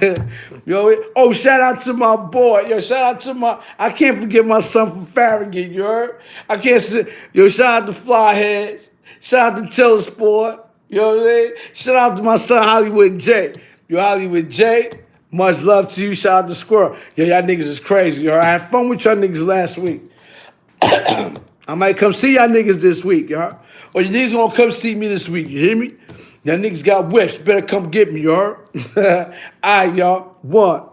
shout out to my boy. Shout out to I can't forget my son from Farragut, you heard? I can't say, shout out to Flyheads. Shout out to Telesport. You know what I mean? Shout out to my son, Hollywood J. Hollywood J, much love to you. Shout out to Squirrel. Y'all niggas is crazy, you heard? I had fun with y'all niggas last week. I might come see y'all niggas this week, you heard? Or you niggas gonna come see me this week, you hear me? Y'all niggas got whips. Better come get me, you heard? All right, y'all. One.